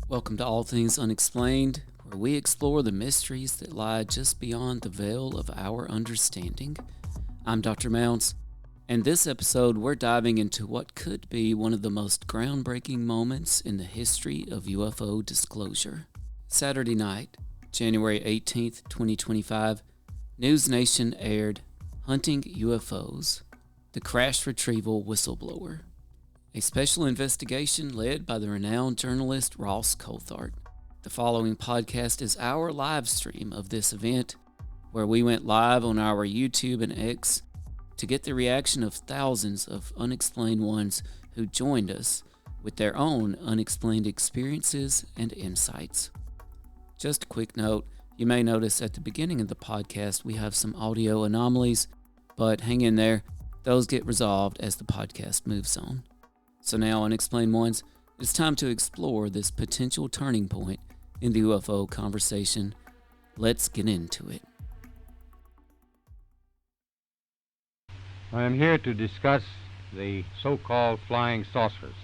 Welcome to All Things Unexplained, where we explore the mysteries that lie just beyond the veil of our understanding. I'm Dr. Mounts, and this episode we're diving into what could be one of the most groundbreaking moments in the history of UFO disclosure. Saturday night, January 18th, 2025, NewsNation aired Hunting UFOs, the Crash Retrieval Whistleblower, a special investigation led by the renowned journalist Ross Coulthart. The following podcast is our live stream of this event, where we went live on our YouTube and X to get the reaction of thousands of unexplained ones who joined us with their own unexplained experiences and insights. Just a quick note, you may notice at the beginning of the podcast we have some audio anomalies, but hang in there, those get resolved as the podcast moves on. So now, Unexplained Ones, it's time to explore this potential turning point in the UFO conversation. Let's get into it. I am here to discuss the so-called flying saucers.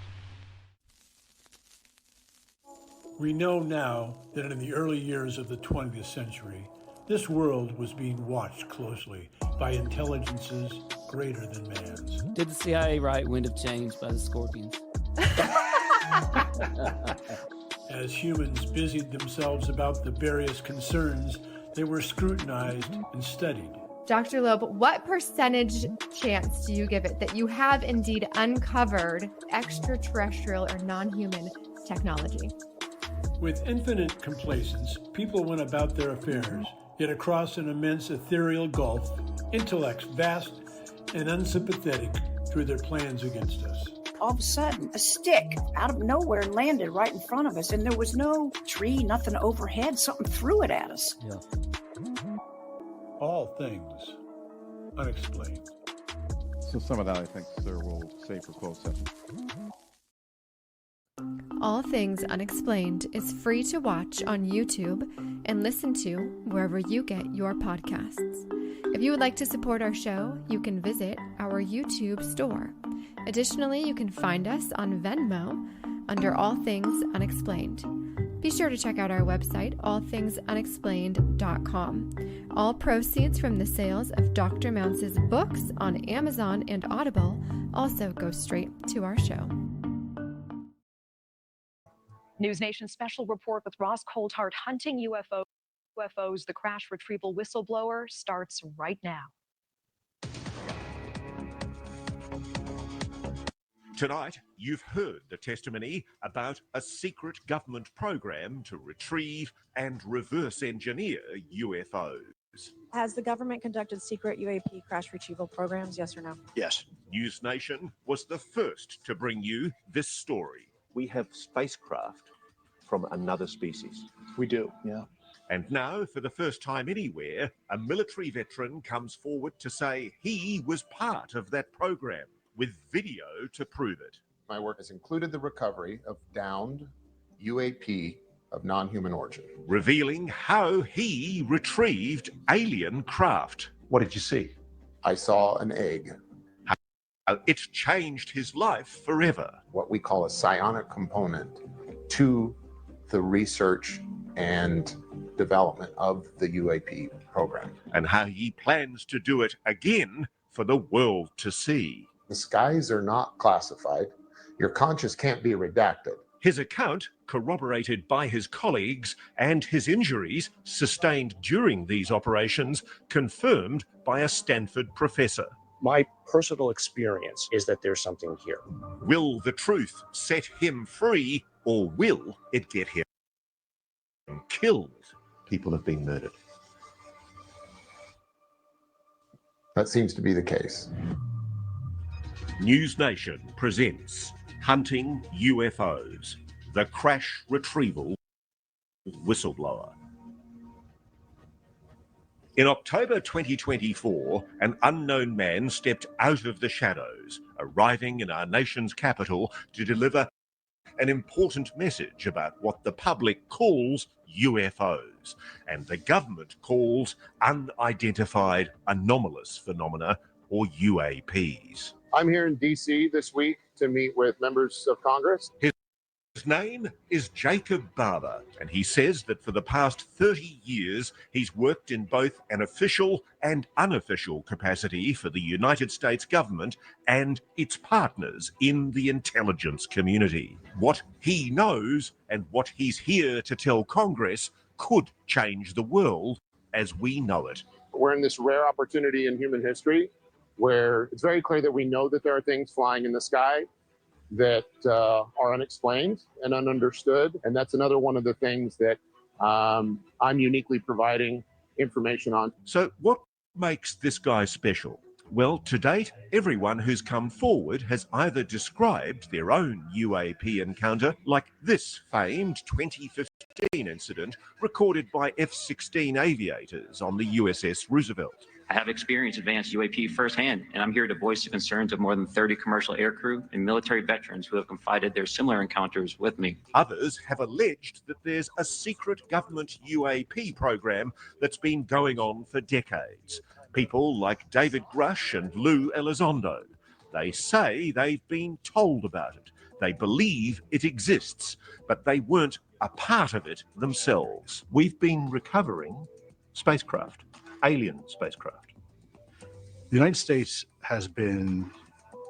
We know now that in the early years of the 20th century, this world was being watched closely by intelligences greater than man's. Did the CIA write Wind of Change by the Scorpions? As humans busied themselves about the various concerns, they were scrutinized and studied. Dr. Loeb, what percentage chance do you give it that you have indeed uncovered extraterrestrial or non-human technology? With infinite complacence, people went about their affairs, yet across an immense ethereal gulf, intellects vast and unsympathetic threw their plans against us. All of a sudden, a stick out of nowhere landed right in front of us, and there was no tree, nothing overhead. Something threw it at us. Yeah. All things unexplained. So some of that, I think, sir, we'll save for closed session. All Things Unexplained is free to watch on YouTube and listen to wherever you get your podcasts. If you would like to support our show, you can visit our YouTube store. Additionally, you can find us on Venmo under All Things Unexplained. Be sure to check out our website, allthingsunexplained.com. All proceeds from the sales of Dr. Mounts' books on Amazon and Audible also go straight to our show. NewsNation's special report with Ross Coulthart hunting UFOs, the Crash Retrieval Whistleblower, starts right now. Tonight, you've heard the testimony about a secret government program to retrieve and reverse engineer UFOs. Has the government conducted secret UAP crash retrieval programs, yes or no? Yes. NewsNation was the first to bring you this story. We have spacecraft from another species. We do, yeah. And now, for the first time anywhere, a military veteran comes forward to say he was part of that program, with video to prove it. My work has included the recovery of downed UAP of non-human origin. Revealing how he retrieved alien craft. What did you see? I saw an egg. How it changed his life forever. What we call a psionic component to the research and development of the UAP program. And how he plans to do it again for the world to see. The skies are not classified. Your conscience can't be redacted. His account, corroborated by his colleagues, and his injuries sustained during these operations, confirmed by a Stanford professor. My personal experience is that there's something here. Will the truth set him free, or will it get him killed? People have been murdered. That seems to be the case. NewsNation presents Hunting UFOs, the Crash Retrieval Whistleblower. In October 2024, an unknown man stepped out of the shadows, arriving in our nation's capital to deliver an important message about what the public calls UFOs and the government calls unidentified anomalous phenomena, or UAPs. I'm here in D.C. this week to meet with members of Congress. His His name is Jacob Barber, and he says that for the past 30 years, he's worked in both an official and unofficial capacity for the United States government and its partners in the intelligence community. What he knows and what he's here to tell Congress could change the world as we know it. We're in this rare opportunity in human history where it's very clear that we know that there are things flying in the sky that are unexplained and ununderstood. And that's another one of the things that I'm uniquely providing information on. So what makes this guy special? Well, to date, everyone who's come forward has either described their own UAP encounter, like this famed 2015 incident recorded by F-16 aviators on the USS Roosevelt. I have experienced advanced UAP firsthand, and I'm here to voice the concerns of more than 30 commercial aircrew and military veterans who have confided their similar encounters with me. Others have alleged that there's a secret government UAP program that's been going on for decades. People like David Grush and Lou Elizondo. They say they've been told about it. They believe it exists, but they weren't a part of it themselves. We've been recovering spacecraft. Alien spacecraft. The United States has been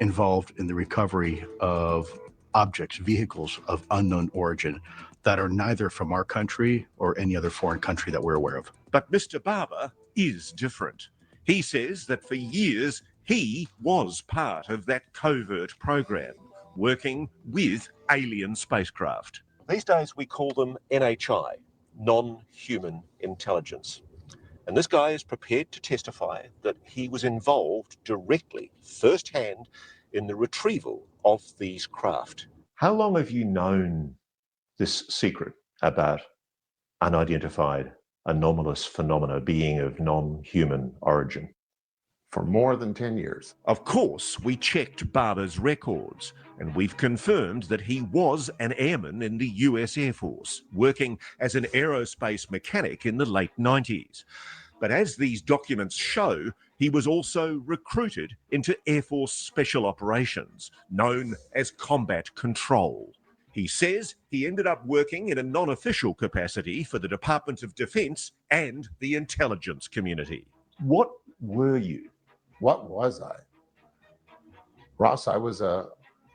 involved in the recovery of objects, vehicles of unknown origin that are neither from our country or any other foreign country that we're aware of. But Mr. Barber is different. He says that for years he was part of that covert program, working with alien spacecraft. These days we call them NHI, non-human intelligence. And this guy is prepared to testify that he was involved directly, firsthand, in the retrieval of these craft. How long have you known this secret about unidentified, anomalous phenomena being of non-human origin? For more than 10 years. Of course, we checked Barber's records, and we've confirmed that he was an airman in the US Air Force, working as an aerospace mechanic in the late 90s. But as these documents show, he was also recruited into Air Force Special Operations, known as Combat Control. He says he ended up working in a non-official capacity for the Department of Defense and the intelligence community. What were you? What was I? Ross, I was a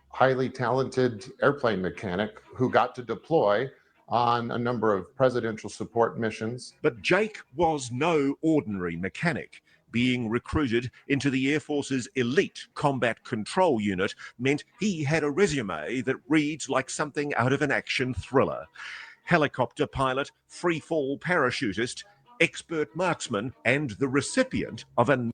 highly talented airplane mechanic who got to deploy on a number of presidential support missions. But Jake was no ordinary mechanic. Being recruited into the Air Force's elite combat control unit meant he had a resume that reads like something out of an action thriller. Helicopter pilot, free-fall parachutist, expert marksman, and the recipient of a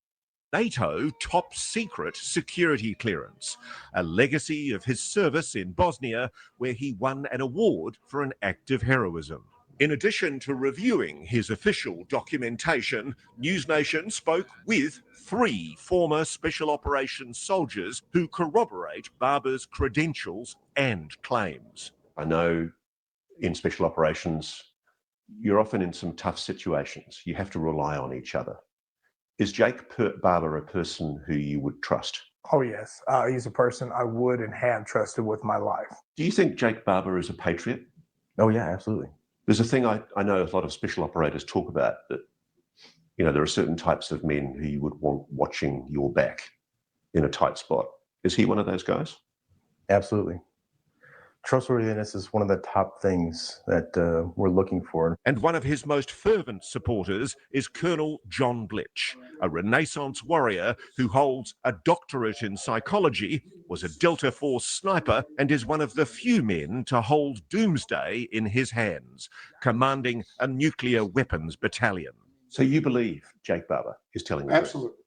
NATO top-secret security clearance, a legacy of his service in Bosnia, where he won an award for an act of heroism. In addition to reviewing his official documentation, NewsNation spoke with 3 former Special Operations soldiers who corroborate Barber's credentials and claims. I know in Special Operations, you're often in some tough situations. You have to rely on each other. Is Jake Barber a person who you would trust? Oh, yes. He's a person I would and have trusted with my life. Do you think Jake Barber is a patriot? Oh, yeah, absolutely. There's a thing I know a lot of special operators talk about, that, you know, there are certain types of men who you would want watching your back in a tight spot. Is he one of those guys? Absolutely. Trustworthiness is one of the top things that we're looking for. And one of his most fervent supporters is Colonel John Blitch, a Renaissance warrior who holds a doctorate in psychology, was a Delta Force sniper, and is one of the few men to hold doomsday in his hands, commanding a nuclear weapons battalion. So you believe Jake Barber is telling the truth? Absolutely.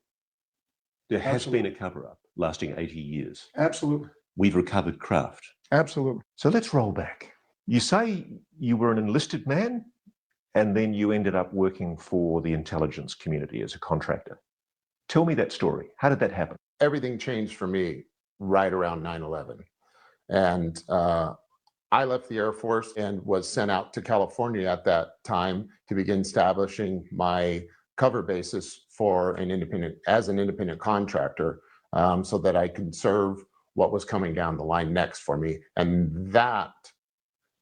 There has been a cover-up lasting 80 years. Absolutely. We've recovered craft. Absolutely. So let's roll back. You say you were an enlisted man, and then you ended up working for the intelligence community as a contractor. Tell me that story. How did that happen? Everything changed for me right around 9/11. And I left the Air Force and was sent out to California at that time to begin establishing my cover basis for an independent contractor, so that I could serve what was coming down the line next for me. And that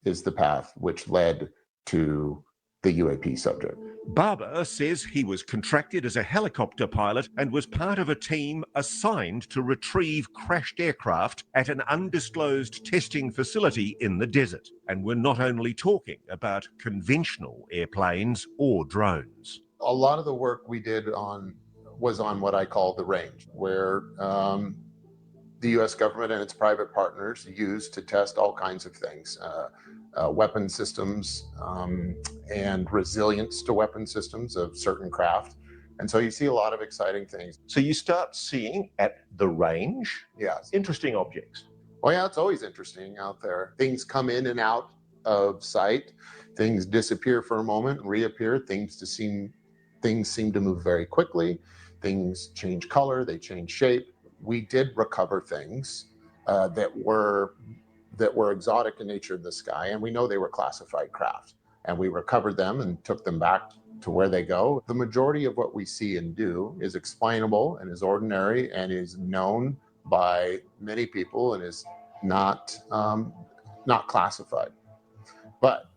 is the path which led to the UAP subject. Barber says he was contracted as a helicopter pilot and was part of a team assigned to retrieve crashed aircraft at an undisclosed testing facility in the desert. And we're not only talking about conventional airplanes or drones. A lot of the work we did was on what I call the range, where the U.S. government and its private partners use to test all kinds of things, weapon systems and resilience to weapon systems of certain craft. And so you see a lot of exciting things. So you start seeing at the range, yes, interesting objects. Oh yeah, it's always interesting out there. Things come in and out of sight. Things disappear for a moment and reappear. Things seem to move very quickly. Things change color, they change shape. We did recover things that were exotic in nature in the sky, and we know they were classified craft. And we recovered them and took them back to where they go. The majority of what we see and do is explainable and is ordinary and is known by many people and is not classified. But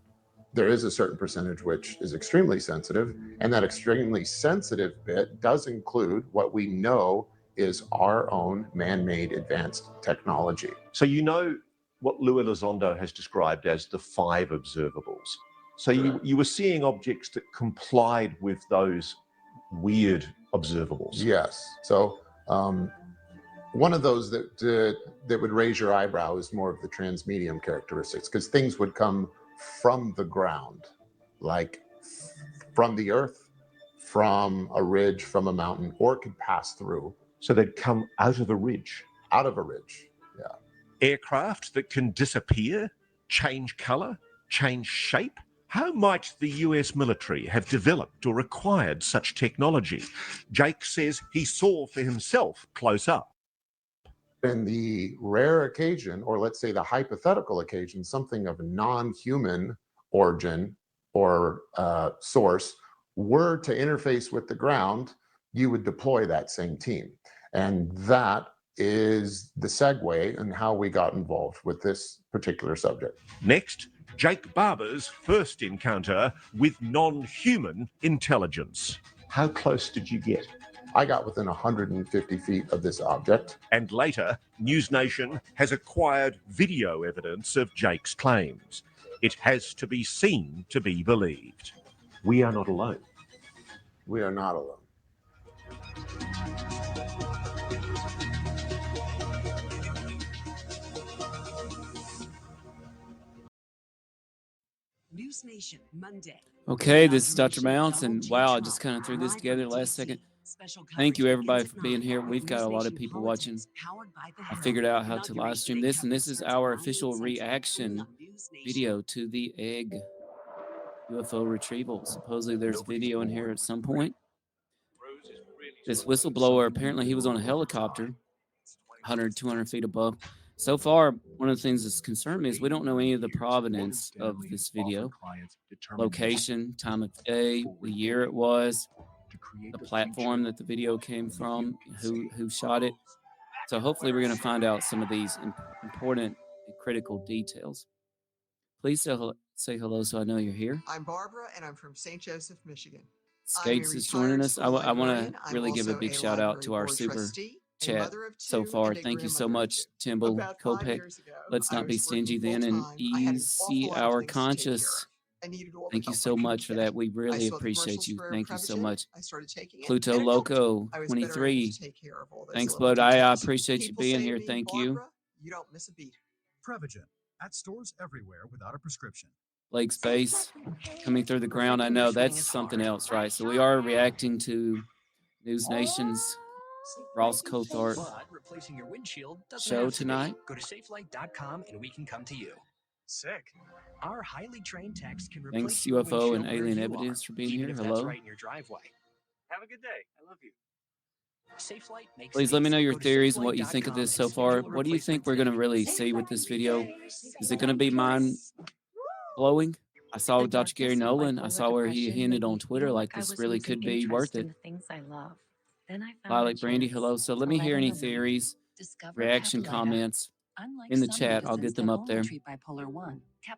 there is a certain percentage which is extremely sensitive, and that extremely sensitive bit does include what we know is our own man-made advanced technology. So you know what Lou Elizondo has described as the 5 observables. So you were seeing objects that complied with those weird observables. Yes. So one of those that would raise your eyebrow is more of the transmedium characteristics, because things would come from the ground, like from the earth, from a ridge, from a mountain, or it could pass through. So they'd come out of a ridge? Out of a ridge, yeah. Aircraft that can disappear, change color, change shape? How might the US military have developed or acquired such technology? Jake says he saw for himself close up. In the rare occasion, or let's say the hypothetical occasion, something of non-human origin or source were to interface with the ground, you would deploy that same team. And that is the segue in how we got involved with this particular subject. Next, Jake Barber's first encounter with non-human intelligence. How close did you get? I got within 150 feet of this object. And later, NewsNation has acquired video evidence of Jake's claims. It has to be seen to be believed. We are not alone. We are not alone. News Nation, Monday. Okay, this is Dr. Mounts, and wow, I just kind of threw this together last second. Thank you, everybody, for being here. We've got a lot of people watching. I figured out how to live stream this, and this is our official reaction video to the egg UFO retrieval. Supposedly there's video in here at some point. This whistleblower, apparently he was on a helicopter, 100, 200 feet above. So far, one of the things that's concerned me is we don't know any of the provenance of this video. Location, time of day, the year it was, the platform that the video came from, who shot it. So hopefully we're going to find out some of these important and critical details. Please say hello so I know you're here. I'm Barbara, and I'm from St. Joseph, Michigan. Skates is joining us. I want to really give a big shout out to our super chat so far. Thank you so much, Timble, Kopek. Let's not be stingy then and easy our conscious. Thank you so much for that. We really appreciate you. Thank you so much. Pluto Loco 23. Thanks, bud. I appreciate you being here. Thank you. You don't miss a beat. Prevagen at stores everywhere without a prescription. Lake Space coming through the ground. I know that's something else, right? So we are reacting to NewsNation's Ross Coulthart show tonight. Go to safelight.com and we can come to you. Sick. Our highly trained techs can Thanks, replace UFO and Alien Evidence, for being here. Hello. Right in your driveway. Have a good day. I love you. Please let me know your theories and what you think of this so far. What do you think we're going to really see with this video? Is it going to be mind-blowing? I saw Dr. Gary Nolan. I saw where he hinted on Twitter like this really could be worth it. Lilac Brandy, hello. So let me hear any theories, reaction comments. in the chat. I'll get them up there.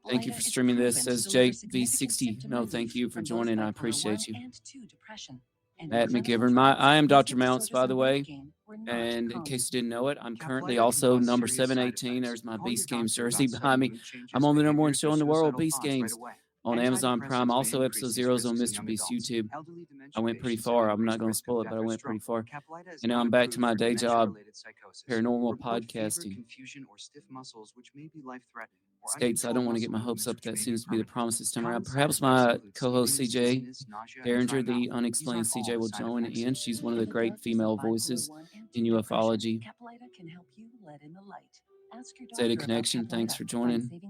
Thank you for streaming this, says Jake V60. No, thank you for joining. I appreciate you. Matt McGivern. I am Dr. Mounts, by the way. And in case you didn't know it, I'm currently also number 718. There's my Beast Games jersey behind me. I'm on the #1 show in the world, Beast Games, on Amazon Prime. Also, episode 0 is on Mr. Beast YouTube. I went pretty far. I'm not going to spoil it, but I went pretty far. And now I'm back to my day job, paranormal podcasting. Skates, I don't want to get my hopes up. That seems to be the promise this time around. Perhaps my co-host CJ Derringer, the unexplained CJ, will join in. She's one of the great female voices in ufology. Zeta Connection, thanks for joining.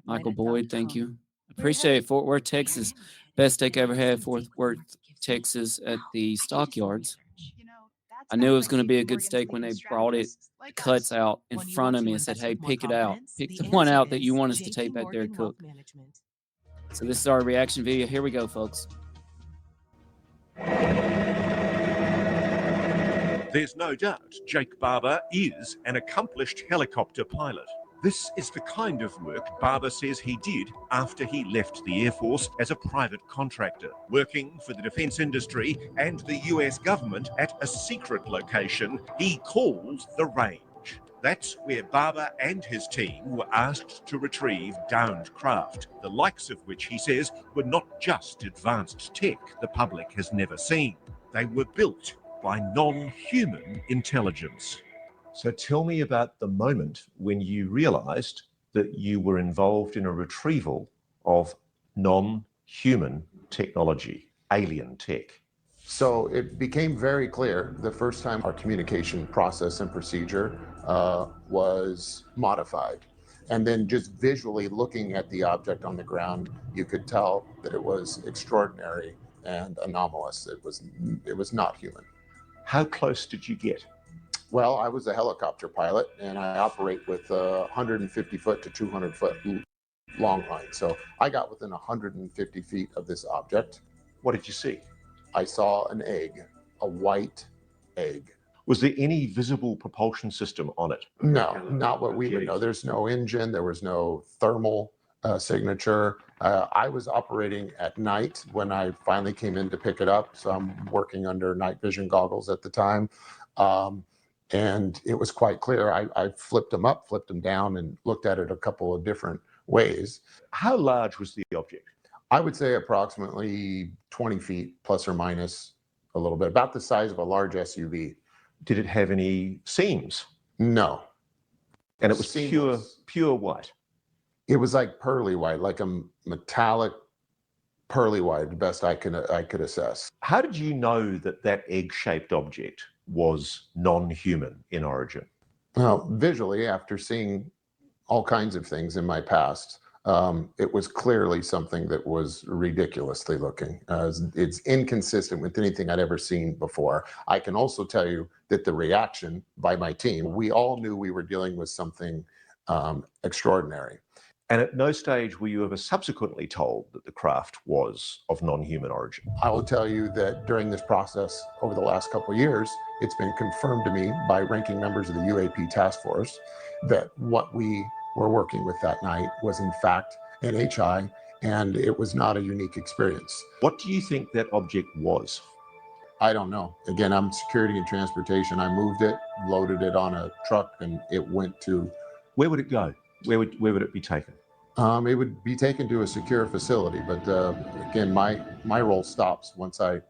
Michael Boyd, thank you. Appreciate it. Fort Worth, Texas. Best steak I ever had, Fort Worth, Texas, at the Stockyards. I knew it was going to be a good steak when they brought it, the cuts out in front of me and said, hey, pick it out. Pick the one out that you want us to take back there and cook. So this is our reaction video. Here we go, folks. There's no doubt Jake Barber is an accomplished helicopter pilot. This is the kind of work Barber says he did after he left the Air Force as a private contractor, working for the defense industry and the US government at a secret location he called the Range. That's where Barber and his team were asked to retrieve downed craft, the likes of which he says were not just advanced tech the public has never seen. They were built by non-human intelligence. So tell me about the moment when you realized that you were involved in a retrieval of non-human technology, alien tech. So it became very clear the first time our communication process and procedure was modified. And then just visually looking at the object on the ground, you could tell that it was extraordinary and anomalous. It was not human. How close did you get? Well, I was a helicopter pilot, and I operate with 150 foot to 200 foot long line. So I got within 150 feet of this object. What did you see? I saw an egg, a white egg. Was there any visible propulsion system on it? No, not what we would know. There's no engine. There was no thermal signature. I was operating at night when I finally came in to pick it up. So I'm working under night vision goggles at the time. And it was quite clear. I flipped them up, flipped them down, and looked at it a couple of different ways. How large was the object? I would say approximately 20 feet, plus or minus a little bit, about the size of a large SUV. Did it have any seams? No. And it was pure white? It was like pearly white, like a metallic pearly white, the best I could assess. How did you know that that egg-shaped object was non-human in origin? Well, visually, after seeing all kinds of things in my past, it was clearly something that was ridiculously looking. It's inconsistent with anything I'd ever seen before. I can also tell you that the reaction by my team, we all knew we were dealing with something extraordinary. And at no stage were you ever subsequently told that the craft was of non-human origin? I will tell you that during this process over the last couple of years, it's been confirmed to me by ranking members of the UAP task force that what we were working with that night was in fact an HI, and it was not a unique experience. What do you think that object was? I don't know. Again, I'm security and transportation. I moved it, loaded it on a truck, and it went to... Where would it go? Where would it be taken? It would be taken to a secure facility, but again, my role stops once I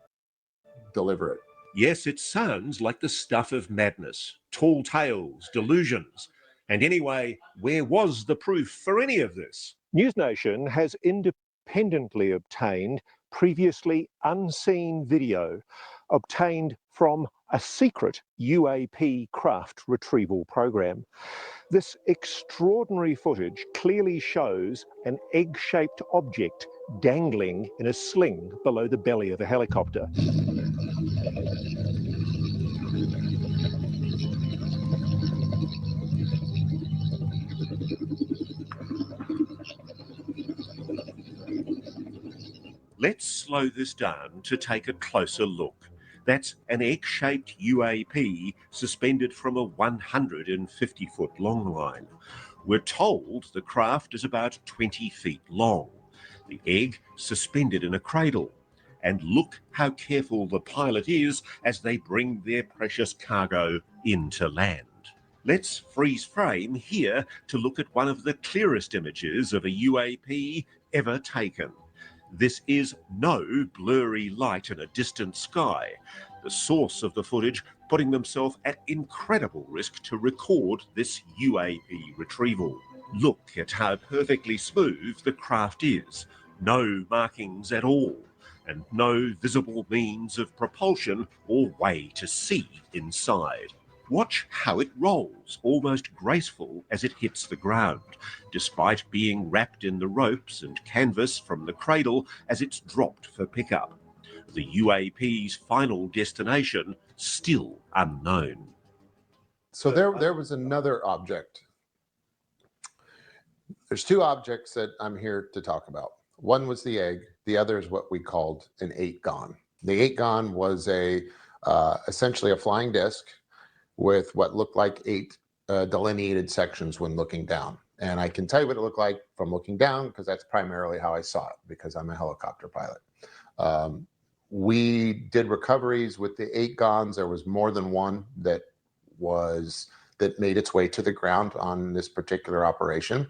deliver it. Yes, it sounds like the stuff of madness, tall tales, delusions. And anyway, where was the proof for any of this? NewsNation has independently obtained previously unseen video obtained from a secret UAP craft retrieval program. This extraordinary footage clearly shows an egg-shaped object dangling in a sling below the belly of a helicopter. Let's slow this down to take a closer look. That's an egg-shaped UAP suspended from a 150-foot long line. We're told the craft is about 20 feet long, the egg suspended in a cradle. And look how careful the pilot is as they bring their precious cargo into land. Let's freeze frame here to look at one of the clearest images of a UAP ever taken. This is no blurry light in a distant sky. The source of the footage putting themselves at incredible risk to record this UAP retrieval. Look at how perfectly smooth the craft is. No markings at all, and no visible means of propulsion or way to see inside. Watch how it rolls, almost graceful as it hits the ground, despite being wrapped in the ropes and canvas from the cradle as it's dropped for pickup. The UAP's final destination still unknown. So there was another object. There's two objects that I'm here to talk about. One was the egg. The other is what we called an 8-gon. The 8-gon was essentially a flying disc with what looked like 8 delineated sections when looking down. And I can tell you what it looked like from looking down because that's primarily how I saw it, because I'm a helicopter pilot. We did recoveries with the 8-gons. There was more than one that made its way to the ground on this particular operation.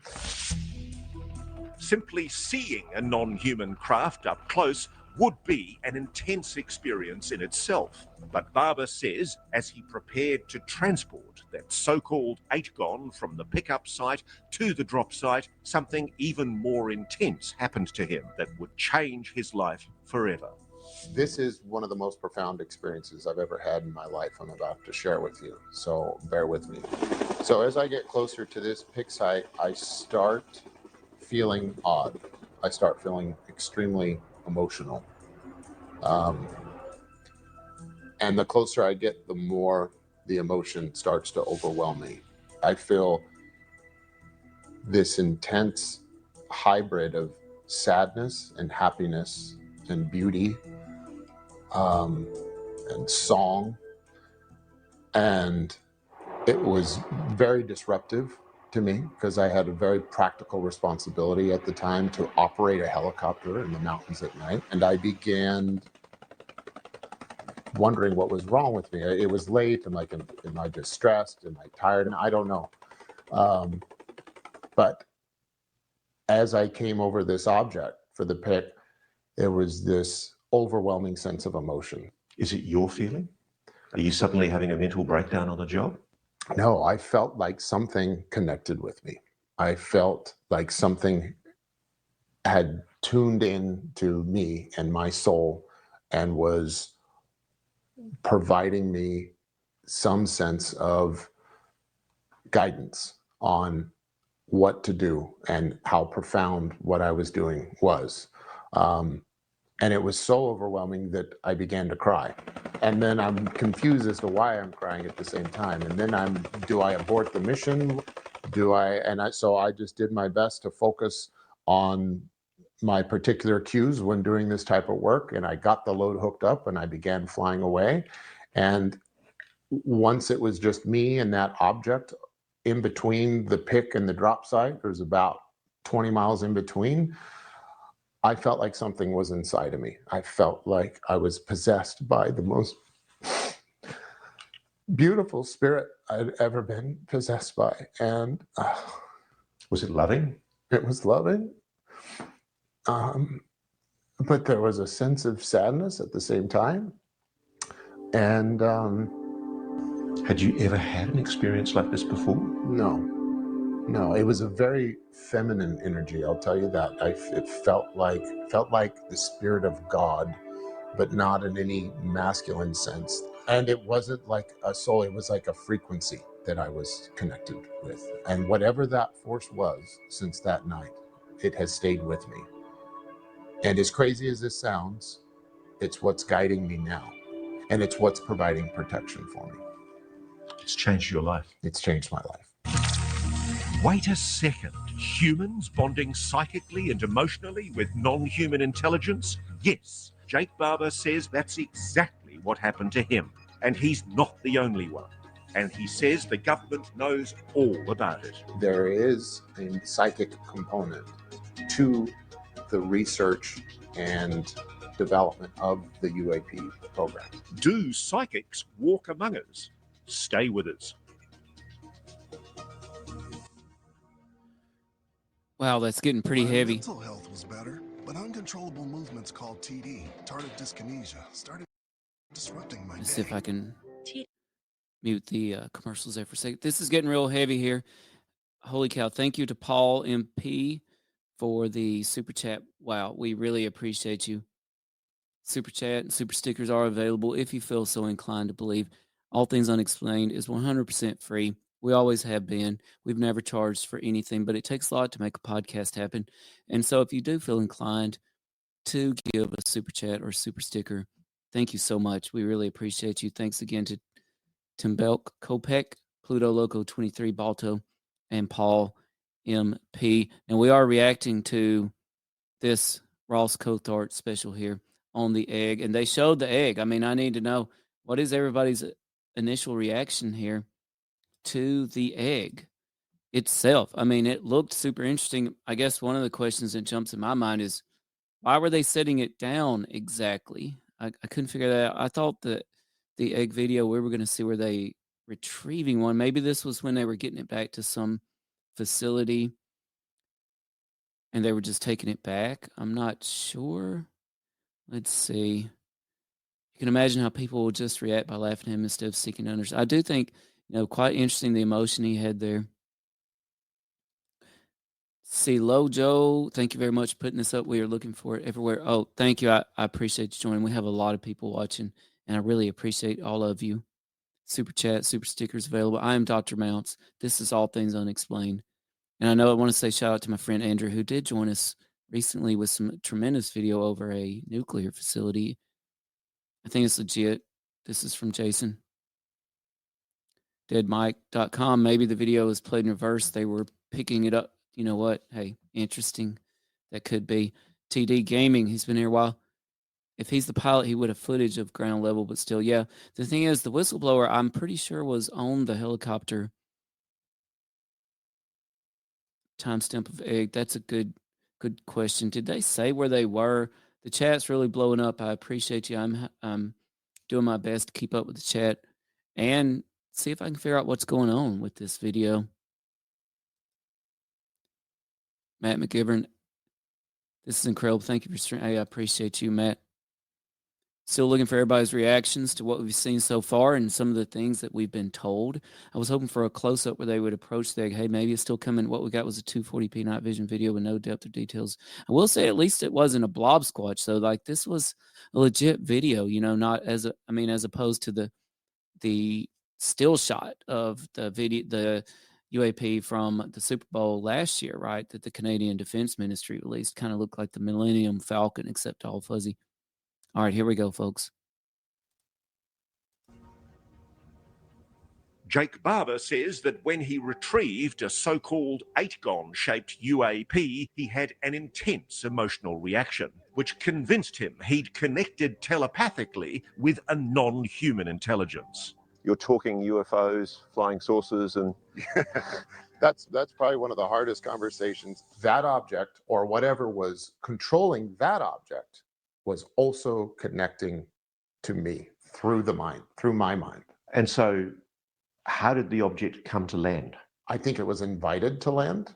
Simply seeing a non-human craft up close would be an intense experience in itself. But Barber says as he prepared to transport that so-called 8-gon from the pickup site to the drop site, something even more intense happened to him that would change his life forever. This is one of the most profound experiences I've ever had in my life I'm about to share with you, so bear with me. So as I get closer to this pick site, I start feeling odd. I start feeling extremely emotional. And the closer I get, the more the emotion starts to overwhelm me. I feel this intense hybrid of sadness and happiness and beauty and song. And it was very disruptive to me because I had a very practical responsibility at the time to operate a helicopter in the mountains at night. And I began wondering what was wrong with me. It was late. I'm like, am I distressed? Am I tired? And I don't know. But as I came over this object for the pick, there was this overwhelming sense of emotion. Is it your feeling? Are you suddenly having a mental breakdown on the job? No, I felt like something connected with me. I felt like something had tuned in to me and my soul and was providing me some sense of guidance on what to do and how profound what I was doing was. And it was so overwhelming that I began to cry. And then I'm confused as to why I'm crying at the same time. And then do I abort the mission? So I just did my best to focus on my particular cues when doing this type of work. And I got the load hooked up and I began flying away. And once it was just me and that object in between the pick and the drop site, there's about 20 miles in between, I felt like something was inside of me. I felt like I was possessed by the most beautiful spirit I'd ever been possessed by. And was it loving? It was loving. But there was a sense of sadness at the same time. And had you ever had an experience like this before? No, it was a very feminine energy. I'll tell you that. It felt like the spirit of God, but not in any masculine sense. And it wasn't like a soul. It was like a frequency that I was connected with. And whatever that force was since that night, it has stayed with me. And as crazy as this sounds, it's what's guiding me now. And it's what's providing protection for me. It's changed your life. It's changed my life. Wait a second. Humans bonding psychically and emotionally with non-human intelligence? Yes. Jake Barber says that's exactly what happened to him, and he's not the only one. And he says the government knows all about it. There is a psychic component to the research and development of the UAP program. Do psychics walk among us? Stay with us. Wow, that's getting pretty My heavy. mental health was better, but uncontrollable movements called TD, tardive dyskinesia, started disrupting my Let's day. see if I can mute the commercials there for a second. This is getting real heavy here. Holy cow. Thank you to Paul MP for the super chat. Wow, we really appreciate you. Super chat and super stickers are available if you feel so inclined to believe. All Things Unexplained is 100% free. We always have been. We've never charged for anything, but it takes a lot to make a podcast happen. And so if you do feel inclined to give a super chat or super sticker, thank you so much. We really appreciate you. Thanks again to Tim Belk, Kopek, Pluto Loco 23, Balto, and Paul MP. And we are reacting to this Ross Coulthart special here on the egg. And they showed the egg. I mean, I need to know, what is everybody's initial reaction here to the egg itself? I mean, it looked super interesting. I guess one of the questions that jumps in my mind is, why were they setting it down exactly? I couldn't figure that out. I thought that the egg video, we were going to see where they retrieving one. Maybe this was when they were getting it back to some facility and they were just taking it back. I'm not sure. Let's see. You can imagine how people will just react by laughing at him instead of seeking to understand. I do think, quite interesting the emotion he had there. See, Lojo, thank you very much for putting this up. We are looking for it everywhere. Oh, thank you. I appreciate you joining. We have a lot of people watching, and I really appreciate all of you. Super chat, super stickers available. I am Dr. Mounts. This is All Things Unexplained. And I know I want to say shout out to my friend Andrew, who did join us recently with some tremendous video over a nuclear facility. I think it's legit. This is from Jason. Deadmike.com. Maybe the video is played in reverse. They were picking it up. You know what? Hey, interesting. That could be. TD Gaming, he's been here a while. If he's the pilot, he would have footage of ground level, but still, yeah. The thing is, the whistleblower, I'm pretty sure, was on the helicopter. Timestamp of egg. That's a good question. Did they say where they were? The chat's really blowing up. I appreciate you. I'm doing my best to keep up with the chat and see if I can figure out what's going on with this video. Matt McGivern, this is incredible. Thank you for streaming. Hey, I appreciate you, Matt. Still looking for everybody's reactions to what we've seen so far and some of the things that we've been told. I was hoping for a close-up where they would approach the egg. Hey, maybe it's still coming. What we got was a 240p night vision video with no depth or details. I will say at least it wasn't a blob squatch. So, like, this was a legit video, not as opposed to the still shot of the video, the UAP from the Super Bowl last year, right, that the Canadian Defense Ministry released. Kind of looked like the Millennium Falcon, except all fuzzy. All right, here we go, folks. Jake Barber says that when he retrieved a so-called 8-gon-shaped UAP, he had an intense emotional reaction, which convinced him he'd connected telepathically with a non-human intelligence. You're talking UFOs, flying saucers, and That's probably one of the hardest conversations. That object, or whatever was controlling that object, was also connecting to me through my mind. And so how did the object come to land? I think it was invited to land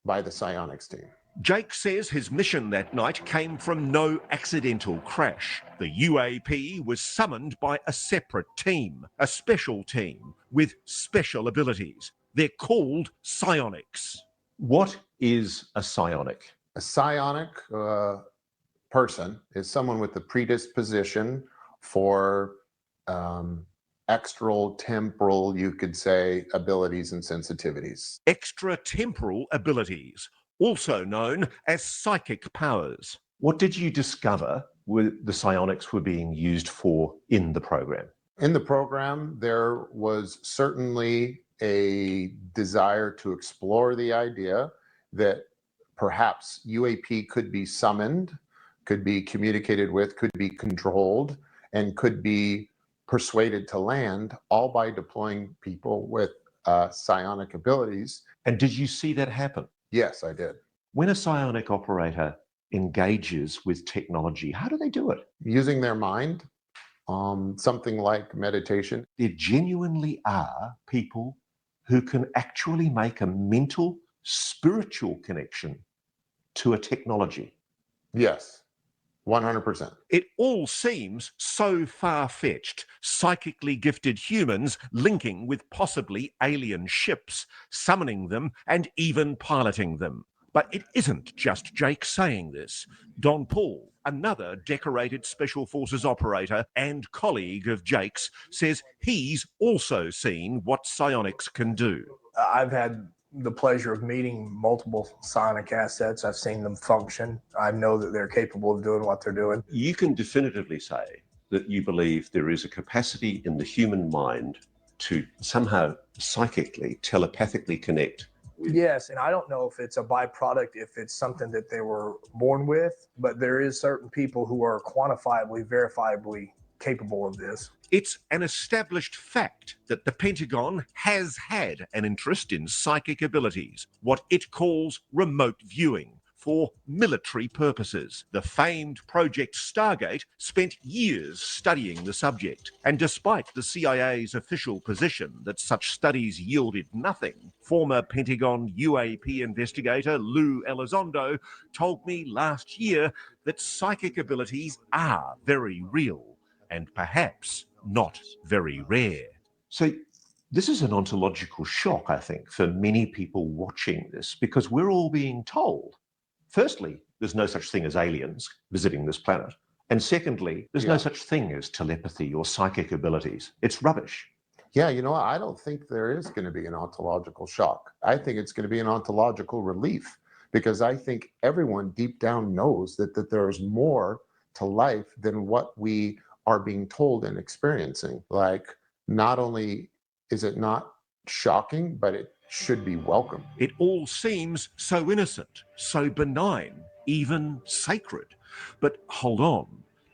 by the psionics team. Jake says his mission that night came from no accidental crash. The UAP was summoned by a separate team, a special team with special abilities. They're called psionics. What is a psionic? A psionic person is someone with the predisposition for extratemporal, you could say, abilities and sensitivities. Extratemporal abilities, also known as psychic powers. What did you discover the psionics were being used for in the program? In the program, there was certainly a desire to explore the idea that perhaps UAP could be summoned, could be communicated with, could be controlled, and could be persuaded to land, all by deploying people with psionic abilities. And did you see that happen? Yes, I did. When a psionic operator engages with technology, how do they do it? Using their mind, something like meditation. There genuinely are people who can actually make a mental, spiritual connection to a technology. Yes, 100%. It all seems so far-fetched, psychically gifted humans linking with possibly alien ships, summoning them, and even piloting them. But it isn't just Jake saying this. Don Paul, another decorated Special Forces operator and colleague of Jake's, says he's also seen what psionics can do. I've had the pleasure of meeting multiple psionic assets. I've seen them function. I know that they're capable of doing what they're doing. You can definitively say that you believe there is a capacity in the human mind to somehow psychically, telepathically connect. Yes, and I don't know if it's a byproduct, if it's something that they were born with, but there is certain people who are quantifiably, verifiably capable of this. It's an established fact that the Pentagon has had an interest in psychic abilities, what it calls remote viewing, for military purposes. The famed Project Stargate spent years studying the subject, and despite the CIA's official position that such studies yielded nothing, former Pentagon UAP investigator Lou Elizondo told me last year that psychic abilities are very real and perhaps not very rare. So this is an ontological shock, I think, for many people watching this, because we're all being told, firstly, there's no such thing as aliens visiting this planet. And secondly, there's no such thing as telepathy or psychic abilities. It's rubbish. Yeah, you know what? I don't think there is going to be an ontological shock. I think it's going to be an ontological relief, because I think everyone deep down knows that there's more to life than what we are being told and experiencing. Like, not only is it not shocking, but it should be welcome. It all seems so innocent, so benign, even sacred. But hold on.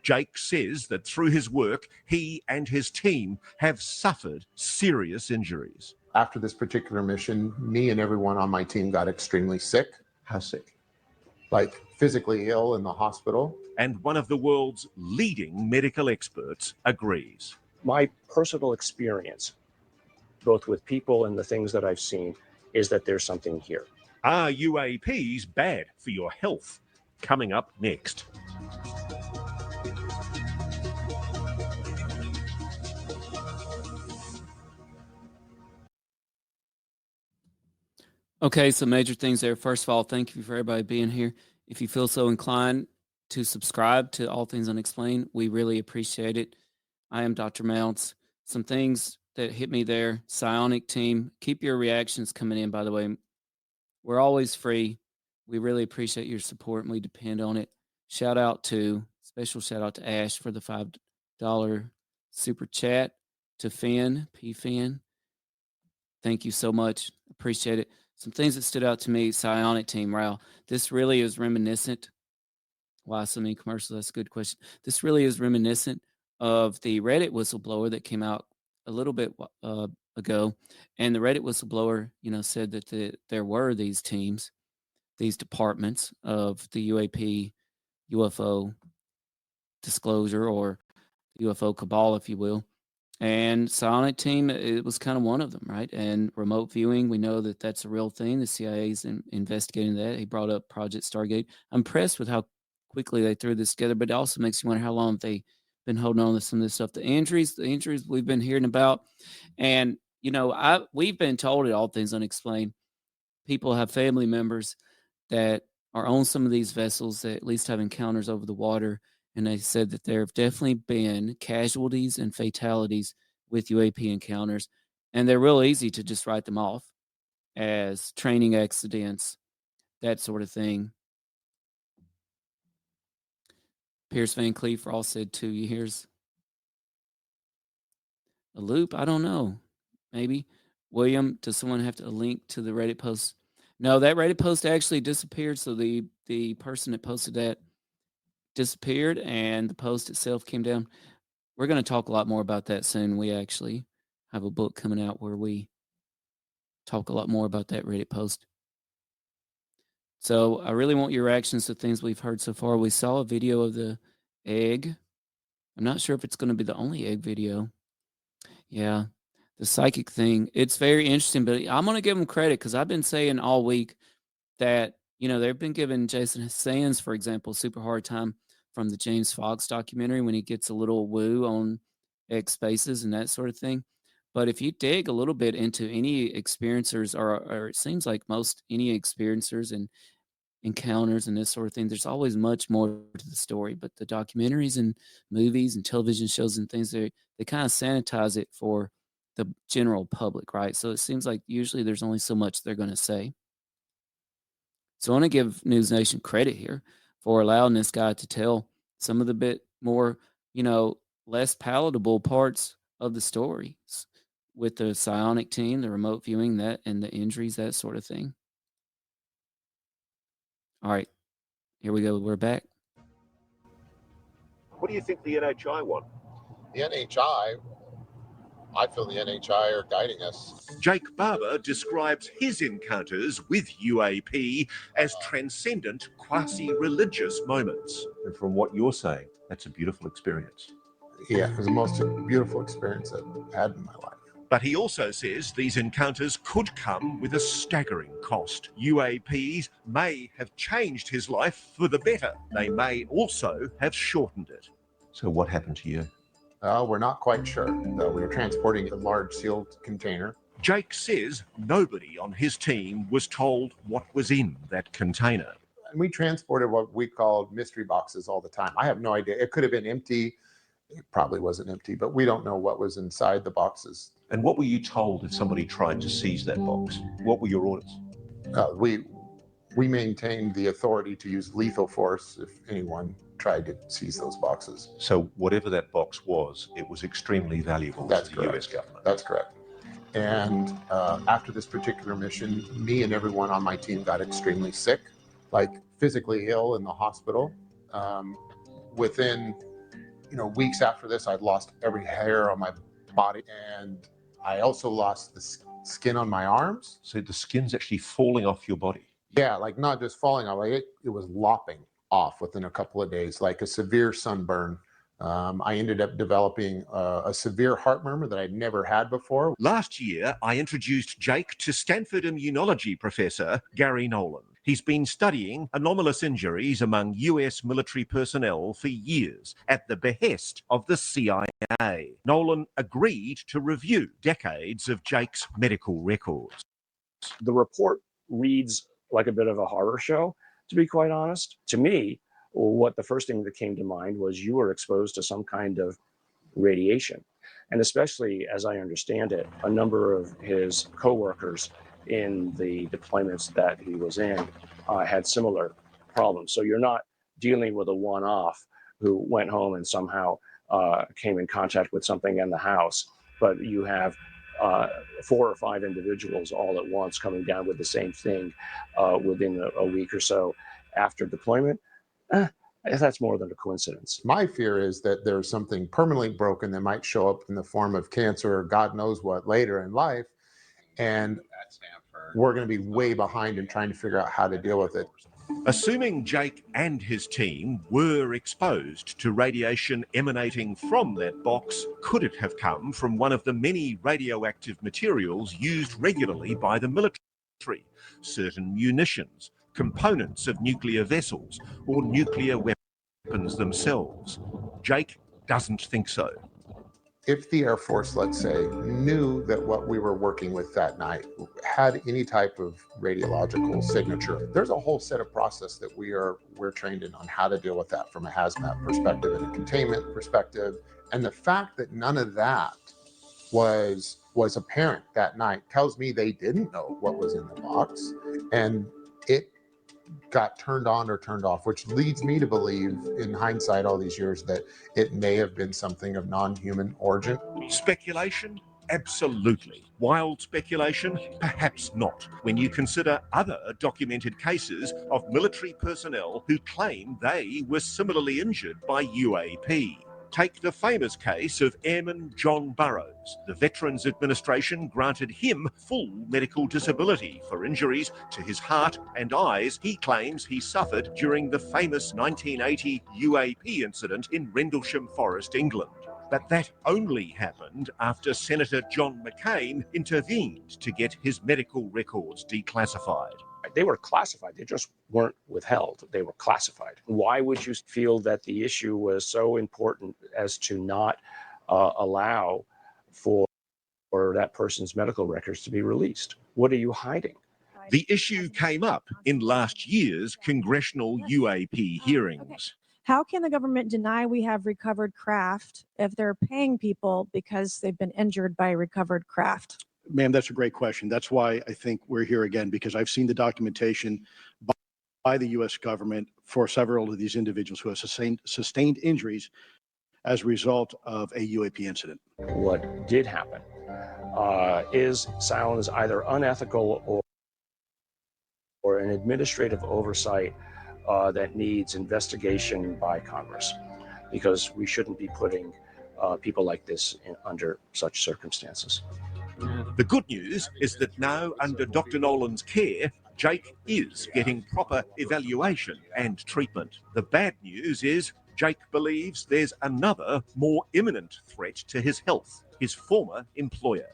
Jake says that through his work, he and his team have suffered serious injuries. After this particular mission, me and everyone on my team got extremely sick. How sick? Like physically ill in the hospital. And one of the world's leading medical experts agrees. My personal experience, both with people and the things that I've seen, is that there's something here. Are UAPs bad for your health? Coming up next. Okay, so major things there. First of all, thank you for everybody being here. If you feel so inclined to subscribe to All Things Unexplained, we really appreciate it. I am Dr. Mounts. Some things that hit me there. Psionic team, keep your reactions coming in, by the way. We're always free. We really appreciate your support, and we depend on it. Special shout out to Ash for the $5 super chat. To Finn, P. Finn, thank you so much. Appreciate it. Some things that stood out to me, Psionic team, Rao. This really is reminiscent. Why so many commercials? That's a good question. This really is reminiscent of the Reddit whistleblower that came out a little bit ago. And the Reddit whistleblower, said that there were these teams, these departments of the UAP, UFO disclosure, or UFO cabal, if you will. And Psionic team, it was kind of one of them, right? And remote viewing, we know that that's a real thing. The CIA's investigating that. He brought up Project Stargate. I'm impressed with how quickly they threw this together, but it also makes you wonder how long they've been holding on to some of this stuff. The injuries we've been hearing about. And, we've been told at All Things Unexplained, people have family members that are on some of these vessels that at least have encounters over the water. And they said that there have definitely been casualties and fatalities with UAP encounters. And they're real easy to just write them off as training accidents, that sort of thing. Pierce Van Cleef Ross said 2 years. A loop? I don't know. Maybe. William, does someone have to link to the Reddit post? No, that Reddit post actually disappeared. So the person that posted that disappeared and the post itself came down. we're going to talk a lot more about that soon. We actually have a book coming out where we talk a lot more about that Reddit post. So I really want your reactions to things we've heard so far. We saw a video of the egg. I'm not sure if it's going to be the only egg video. Yeah, the psychic thing. It's very interesting, but I'm going to give them credit because I've been saying all week that, they've been giving Jason Sands, for example, a super hard time from the James Fox documentary when he gets a little woo on X spaces and that sort of thing. But if you dig a little bit into any experiencers, or it seems like most any experiencers and encounters and this sort of thing, there's always much more to the story. But the documentaries and movies and television shows and things, they kind of sanitize it for the general public, right? So it seems like usually there's only so much they're going to say. So I want to give News Nation credit here for allowing this guy to tell some of the bit more, less palatable parts of the stories with the psionic team, the remote viewing, that, and the injuries, that sort of thing. All right, here we go. We're back. What do you think the NHI want? The NHI, I feel the NHI are guiding us. Jake Barber describes his encounters with UAP as transcendent, quasi-religious moments. And from what you're saying, that's a beautiful experience. Yeah, it was the most beautiful experience I've had in my life. But he also says these encounters could come with a staggering cost. UAPs may have changed his life for the better. They may also have shortened it. So what happened to you? We're not quite sure. We were transporting a large sealed container. Jake says nobody on his team was told what was in that container. And we transported what we called mystery boxes all the time. I have no idea. It could have been empty. It probably wasn't empty, but we don't know what was inside the boxes. And what were you told if somebody tried to seize that box? What were your orders? We maintained the authority to use lethal force if anyone tried to seize those boxes. So whatever that box was, it was extremely valuable to the US government. That's correct. And after this particular mission, me and everyone on my team got extremely sick, like physically ill in the hospital. Within weeks after this, I'd lost every hair on my body, and I also lost the skin on my arms. So the skin's actually falling off your body? Yeah, like not just falling off, like it was lopping off within a couple of days, like a severe sunburn. I ended up developing a severe heart murmur that I'd never had before. Last year, I introduced Jake to Stanford immunology professor Gary Nolan. He's been studying anomalous injuries among US military personnel for years at the behest of the CIA. Nolan agreed to review decades of Jake's medical records. The report reads like a bit of a horror show, to be quite honest. To me, what the first thing that came to mind was you were exposed to some kind of radiation. And especially, as I understand it, a number of his coworkers in the deployments that he was in had similar problems. So you're not dealing with a one-off who went home and somehow came in contact with something in the house, but you have 4 or 5 individuals all at once coming down with the same thing within a week or so after deployment. That's more than a coincidence. My fear is that there's something permanently broken that might show up in the form of cancer or God knows what later in life. And we're going to be way behind in trying to figure out how to deal with it. Assuming Jake and his team were exposed to radiation emanating from that box, could it have come from one of the many radioactive materials used regularly by the military? Certain munitions, components of nuclear vessels, or nuclear weapons themselves? Jake doesn't think so. If the Air Force, let's say, knew that what we were working with that night had any type of radiological signature, there's a whole set of process that we're trained in on how to deal with that from a hazmat perspective and a containment perspective. And the fact that none of that was apparent that night tells me they didn't know what was in the box, and it got turned on or turned off, which leads me to believe, in hindsight all these years, that it may have been something of non-human origin. Speculation? Absolutely. Wild speculation? Perhaps not, when you consider other documented cases of military personnel who claim they were similarly injured by UAP. Take the famous case of Airman John Burroughs. The Veterans Administration granted him full medical disability for injuries to his heart and eyes he claims he suffered during the famous 1980 UAP incident in Rendlesham Forest, England. But that only happened after Senator John McCain intervened to get his medical records declassified. They were classified. They just weren't withheld. They were classified. Why would you feel that the issue was so important as to not allow for that person's medical records to be released? What are you hiding? The issue came up in last year's congressional UAP hearings. How can the government deny we have recovered craft if they're paying people because they've been injured by recovered craft? Ma'am, that's a great question. That's why I think we're here again, because I've seen the documentation by the U.S. government for several of these individuals who have sustained injuries as a result of a UAP incident. What did happen is silence either unethical or an administrative oversight that needs investigation by Congress, because we shouldn't be putting people like this under such circumstances. The good news is that now, under Dr. Nolan's care, Jake is getting proper evaluation and treatment. The bad news is Jake believes there's another, more imminent threat to his health, his former employer.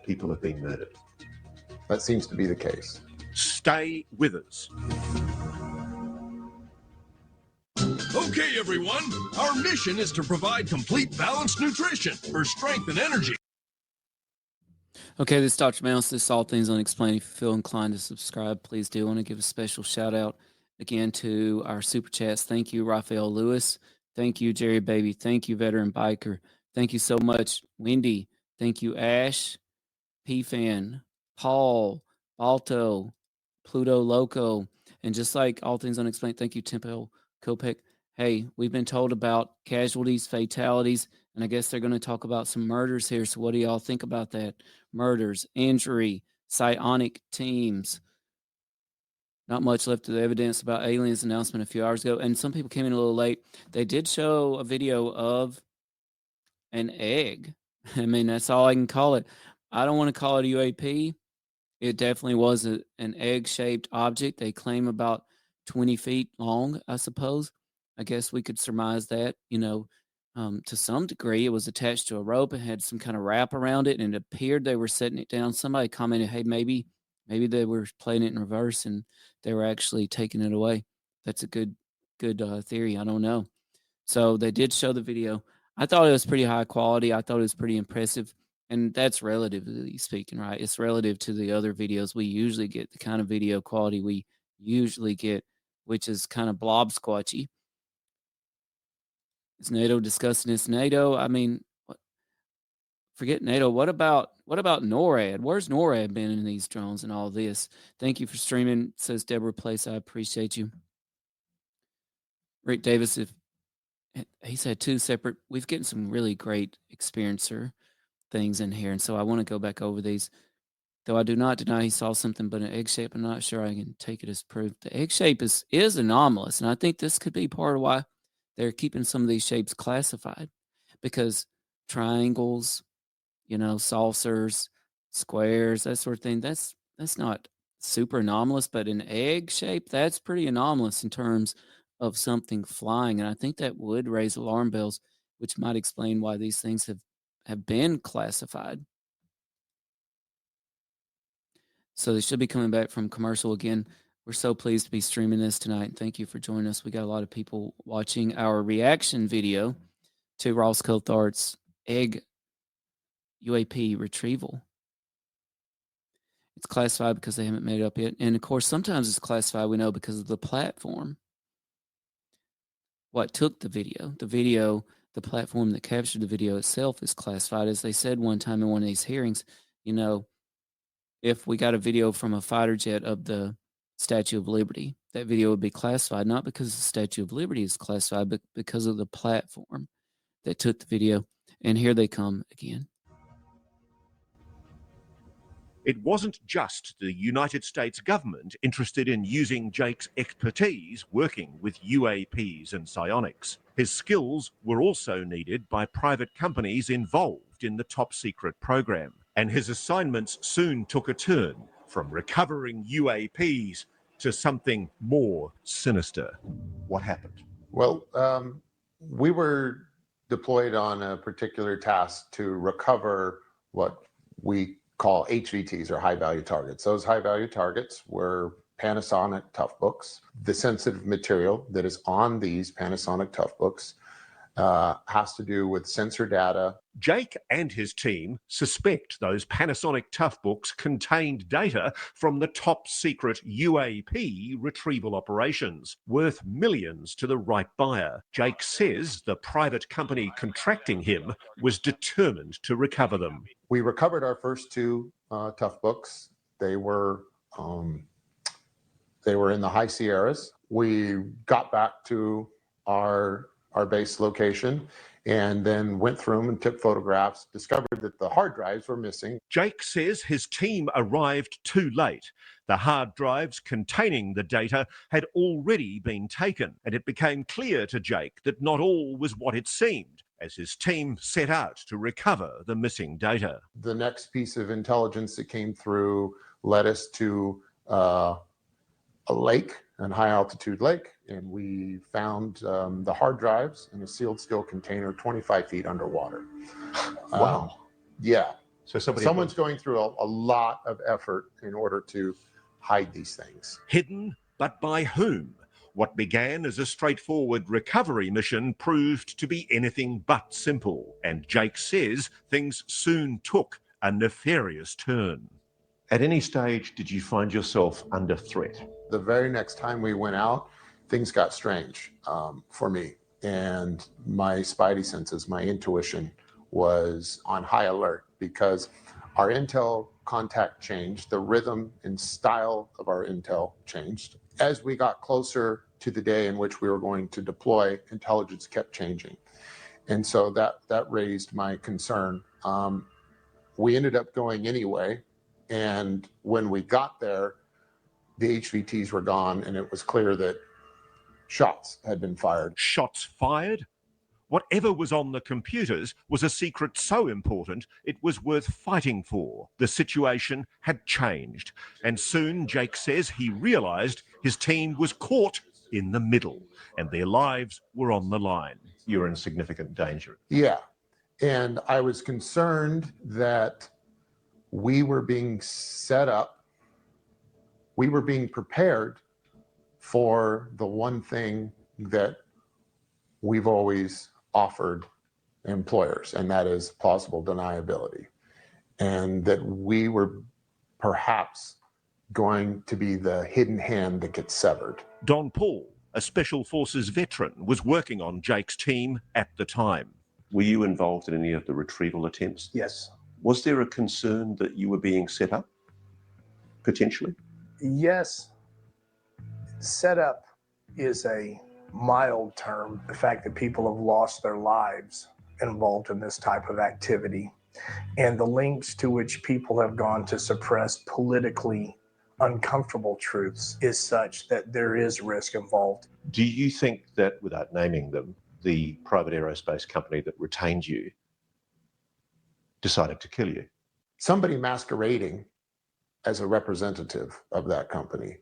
People have been murdered. That seems to be the case. Stay with us. Okay, everyone. Our mission is to provide complete balanced nutrition for strength and energy. Okay, this is Dr. Mouse. This is All Things Unexplained. If you feel inclined to subscribe, please do. I want to give a special shout out again to our super chats. Thank you, Raphael Lewis. Thank you, Jerry Baby. Thank you, Veteran Biker. Thank you so much, Wendy. Thank you, Ash, P-Fan, Paul, Balto, Pluto Loco. And just like All Things Unexplained, thank you, Tempo Kopek. Hey, we've been told about casualties, fatalities, and I guess they're going to talk about some murders here. So what do y'all think about that? Murders, injury, psionic teams. Not much left of the evidence about aliens announcement a few hours ago. And some people came in a little late. They did show a video of an egg. I mean, that's all I can call it. I don't want to call it a UAP. It definitely was an egg-shaped object. They claim about 20 feet long, I suppose. I guess we could surmise that, to some degree. It was attached to a rope and had some kind of wrap around it, and it appeared they were setting it down. Somebody commented, hey, maybe they were playing it in reverse and they were actually taking it away. That's a good theory. I don't know. So they did show the video. I thought it was pretty high quality. I thought it was pretty impressive. And that's relatively speaking, right? It's relative to the other videos we usually get, the kind of video quality we usually get, which is kind of blob squatchy. Is NATO discussing this? NATO, I mean, forget NATO. What about NORAD? Where's NORAD been in these drones and all this? Thank you for streaming, says Deborah Place. I appreciate you. Rick Davis, if he's had two separate, we've gotten some really great experiencer things in here, and so I want to go back over these. Though I do not deny he saw something but an egg shape, I'm not sure I can take it as proof. The egg shape is anomalous, and I think this could be part of why they're keeping some of these shapes classified, because triangles, saucers, squares, that sort of thing, that's not super anomalous, but an egg shape, that's pretty anomalous in terms of something flying. And I think that would raise alarm bells, which might explain why these things have been classified. So they should be coming back from commercial again. We're so pleased to be streaming this tonight. And thank you for joining us. We got a lot of people watching our reaction video to Ross Coulthart's egg UAP retrieval. It's classified because they haven't made it up yet. And of course, sometimes it's classified, we know, because of the platform. What took the video? The platform that captured the video itself is classified. As they said one time in one of these hearings, if we got a video from a fighter jet of the Statue of Liberty, that video would be classified, not because the Statue of Liberty is classified, but because of the platform that took the video. And here they come again. It wasn't just the United States government interested in using Jake's expertise working with UAPs and psionics. His skills were also needed by private companies involved in the top secret program, and his assignments soon took a turn from recovering UAPs to something more sinister. What happened? Well, we were deployed on a particular task to recover what we call HVTs, or high value targets. Those high value targets were Panasonic Tough Books. The sensitive material that is on these Panasonic Tough Books has to do with sensor data. Jake and his team suspect those Panasonic Tough Books contained data from the top secret UAP retrieval operations, worth millions to the right buyer. Jake says the private company contracting him was determined to recover them. We recovered our first two Tough Books. They were in the high Sierras. We got back to our base location and then went through them and took photographs, discovered that the hard drives were missing. Jake says his team arrived too late. The hard drives containing the data had already been taken, and it became clear to Jake that not all was what it seemed as his team set out to recover the missing data. The next piece of intelligence that came through led us to a lake, a high altitude lake, and we found the hard drives in a sealed steel container 25 feet underwater. Wow. Yeah. So someone's going through a lot of effort in order to hide these things. Hidden, but by whom? What began as a straightforward recovery mission proved to be anything but simple, and Jake says things soon took a nefarious turn. At any stage, did you find yourself under threat? The very next time we went out, things got strange for me, and my spidey senses, my intuition was on high alert because our intel contact changed, the rhythm and style of our intel changed. As we got closer to the day in which we were going to deploy, intelligence kept changing. And so that raised my concern. We ended up going anyway, and when we got there, the HVTs were gone, and it was clear that shots had been fired. Shots fired? Whatever was on the computers was a secret so important it was worth fighting for. The situation had changed, and soon Jake says he realized his team was caught in the middle, and their lives were on the line. You were in significant danger. Yeah, and I was concerned that we were being set up, we were being prepared for the one thing that we've always offered employers, and that is plausible deniability. And that we were perhaps going to be the hidden hand that gets severed. Don Paul, a Special Forces veteran, was working on Jake's team at the time. Were you involved in any of the retrieval attempts? Yes. Was there a concern that you were being set up, potentially? Yes. Setup is a mild term. The fact that people have lost their lives involved in this type of activity, and the lengths to which people have gone to suppress politically uncomfortable truths is such that there is risk involved. Do you think that, without naming them, the private aerospace company that retained you decided to kill you? Somebody masquerading as a representative of that company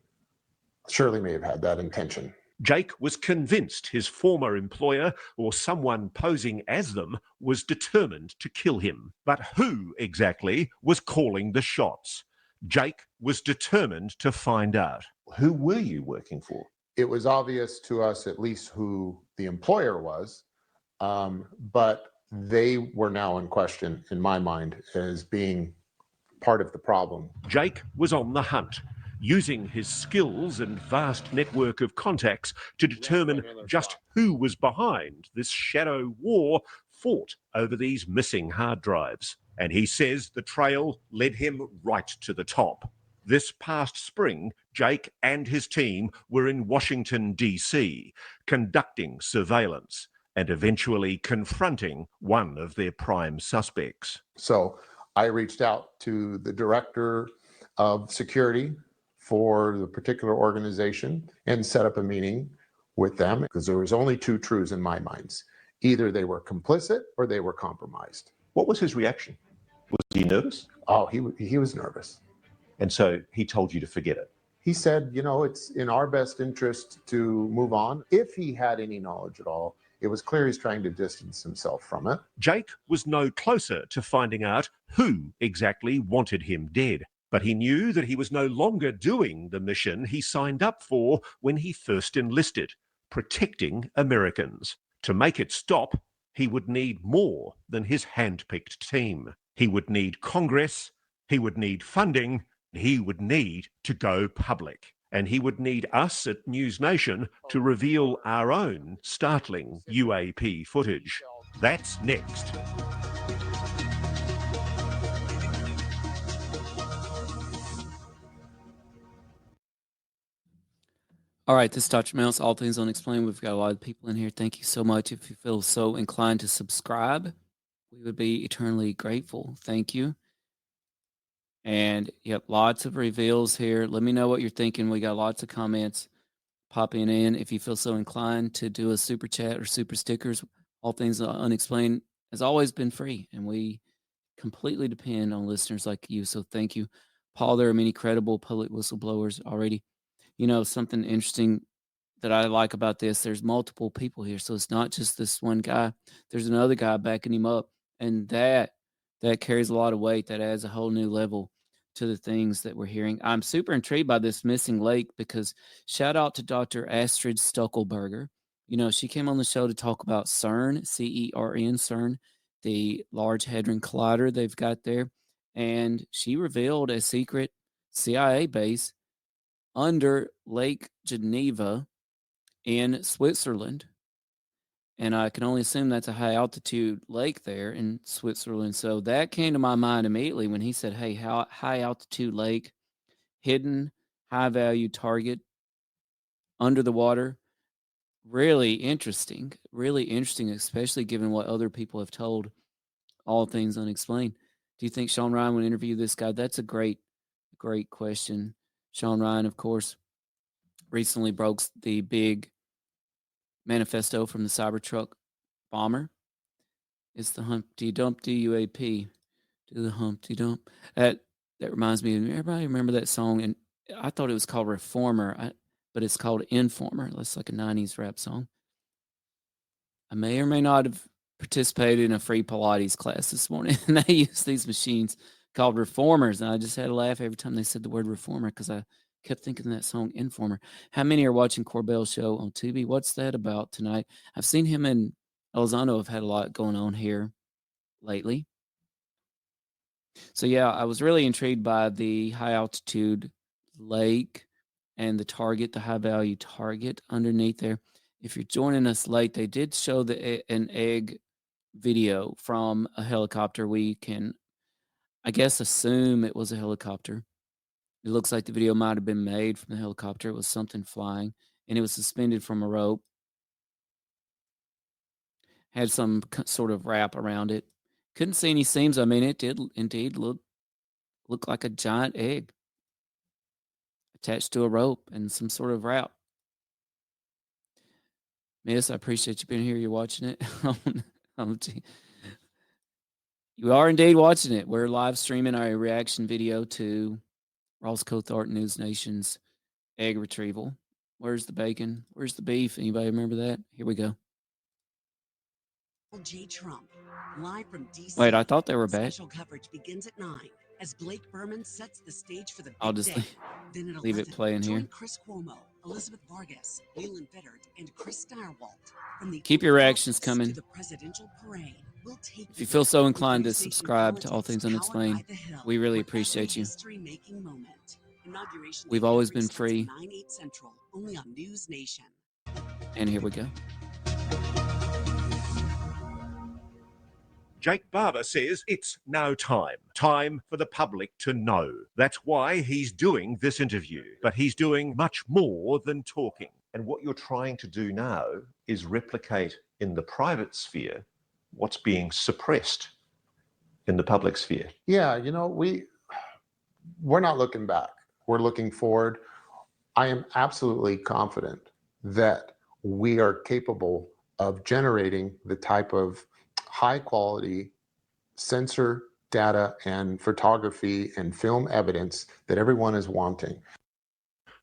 surely may have had that intention. Jake was convinced his former employer, or someone posing as them, was determined to kill him. But who exactly was calling the shots? Jake was determined to find out. Who were you working for? It was obvious to us at least who the employer was, but they were now in question, in my mind, as being part of the problem. Jake was on the hunt, using his skills and vast network of contacts to determine just who was behind this shadow war fought over these missing hard drives. And he says the trail led him right to the top. This past spring, Jake and his team were in Washington, D.C., conducting surveillance and eventually confronting one of their prime suspects. So I reached out to the director of security for the particular organization and set up a meeting with them because there was only two truths in my minds. Either they were complicit or they were compromised. What was his reaction? Was he nervous? Oh, he was nervous. And so he told you to forget it. He said, it's in our best interest to move on. If he had any knowledge at all, it was clear he's trying to distance himself from it. Jake was no closer to finding out who exactly wanted him dead, but he knew that he was no longer doing the mission he signed up for when he first enlisted, protecting Americans. To make it stop, he would need more than his hand-picked team. He would need Congress, he would need funding, he would need to go public. And he would need us at News Nation to reveal our own startling UAP footage. That's next. All right, this is Dr. Mouse, All Things Unexplained. We've got a lot of people in here. Thank you so much. If you feel so inclined to subscribe, we would be eternally grateful. Thank you. And yep, lots of reveals here. Let me know what you're thinking. We got lots of comments popping in. If you feel so inclined to do a super chat or super stickers, All Things Unexplained has always been free, and we completely depend on listeners like you. So thank you. Paul, there are many credible public whistleblowers already. Something interesting that I like about this, there's multiple people here. So it's not just this one guy. There's another guy backing him up. And that carries a lot of weight. That adds a whole new level to the things that we're hearing. I'm super intrigued by this missing lake because shout out to Dr. Astrid Stuckelberger. She came on the show to talk about CERN, C-E-R-N, CERN, the Large Hadron Collider they've got there. And she revealed a secret CIA base under Lake Geneva in Switzerland. And I can only assume that's a high altitude lake there in Switzerland. So that came to my mind immediately when he said, hey, high altitude lake, hidden, high value target under the water. Really interesting, especially given what other people have told All Things Unexplained. Do you think Sean Ryan would interview this guy? That's a great question. Sean Ryan, of course, recently broke the big manifesto from the Cybertruck bomber. It's the Humpty Dumpty UAP. Do the Humpty Dump. That reminds me of, everybody remember that song? And I thought it was called Reformer, but it's called Informer. That's like a 90s rap song. I may or may not have participated in a free Pilates class this morning, and they used these machines called Reformers, and I just had to laugh every time they said the word Reformer because I kept thinking of that song Informer. How many are watching Corbell's show on Tubi? What's that about tonight? I've seen him and Elizondo have had a lot going on here lately. So yeah, I was really intrigued by the high altitude lake and the target, the high value target underneath there. If you're joining us late, they did show an egg video from a helicopter. We can, I guess, assume it was a helicopter. It looks like the video might have been made from the helicopter. It was something flying, and it was suspended from a rope. Had some sort of wrap around it. Couldn't see any seams. I mean, it did indeed look like a giant egg attached to a rope and some sort of wrap. Miss, I appreciate you being here. You're watching it. You are indeed watching it. We're live streaming our reaction video to Ross Coulthart, NewsNation's egg retrieval. Where's the bacon? Where's the beef? Anybody remember that? Here we go. J. Trump, live from DC. Wait, I thought they were back. Special coverage begins at 9 as Blake Berman sets the stage for the big I'll just day. Then at leave 11, it playing join here. Chris Cuomo, Elizabeth Vargas, Leland Bittert, and Chris Steyerwalt from the Keep your reactions to coming. the presidential parade. We'll take If you feel so inclined to subscribe to All Things Unexplained, we really appreciate you. history-making moment. Inauguration We've day always coverage been starts at free. 9/8 Central, only on News Nation. And here we go. Jake Barber says it's now time for the public to know. That's why he's doing this interview. But he's doing much more than talking. And what you're trying to do now is replicate in the private sphere what's being suppressed in the public sphere. Yeah, we're not looking back. We're looking forward. I am absolutely confident that we are capable of generating the type of high quality sensor data and photography and film evidence that everyone is wanting.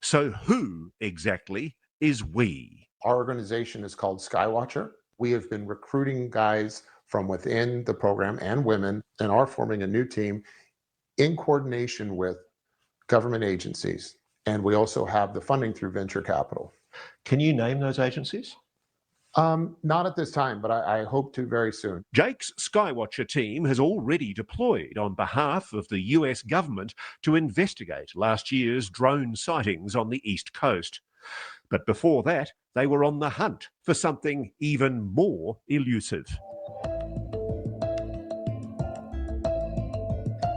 So who exactly is we? Our organization is called Skywatcher. We have been recruiting guys from within the program and women, and are forming a new team in coordination with government agencies. And we also have the funding through venture capital. Can you name those agencies? Not at this time, but I hope to very soon. Jake's Skywatcher team has already deployed on behalf of the US government to investigate last year's drone sightings on the East Coast. But before that, they were on the hunt for something even more elusive.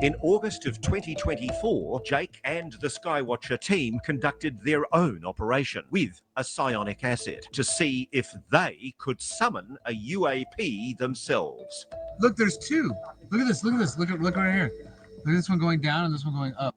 In August of 2024, Jake and the Skywatcher team conducted their own operation with a psionic asset to see if they could summon a UAP themselves. Look, there's two. Look at this. Look at this. Look right here. Look at this one going down and this one going up.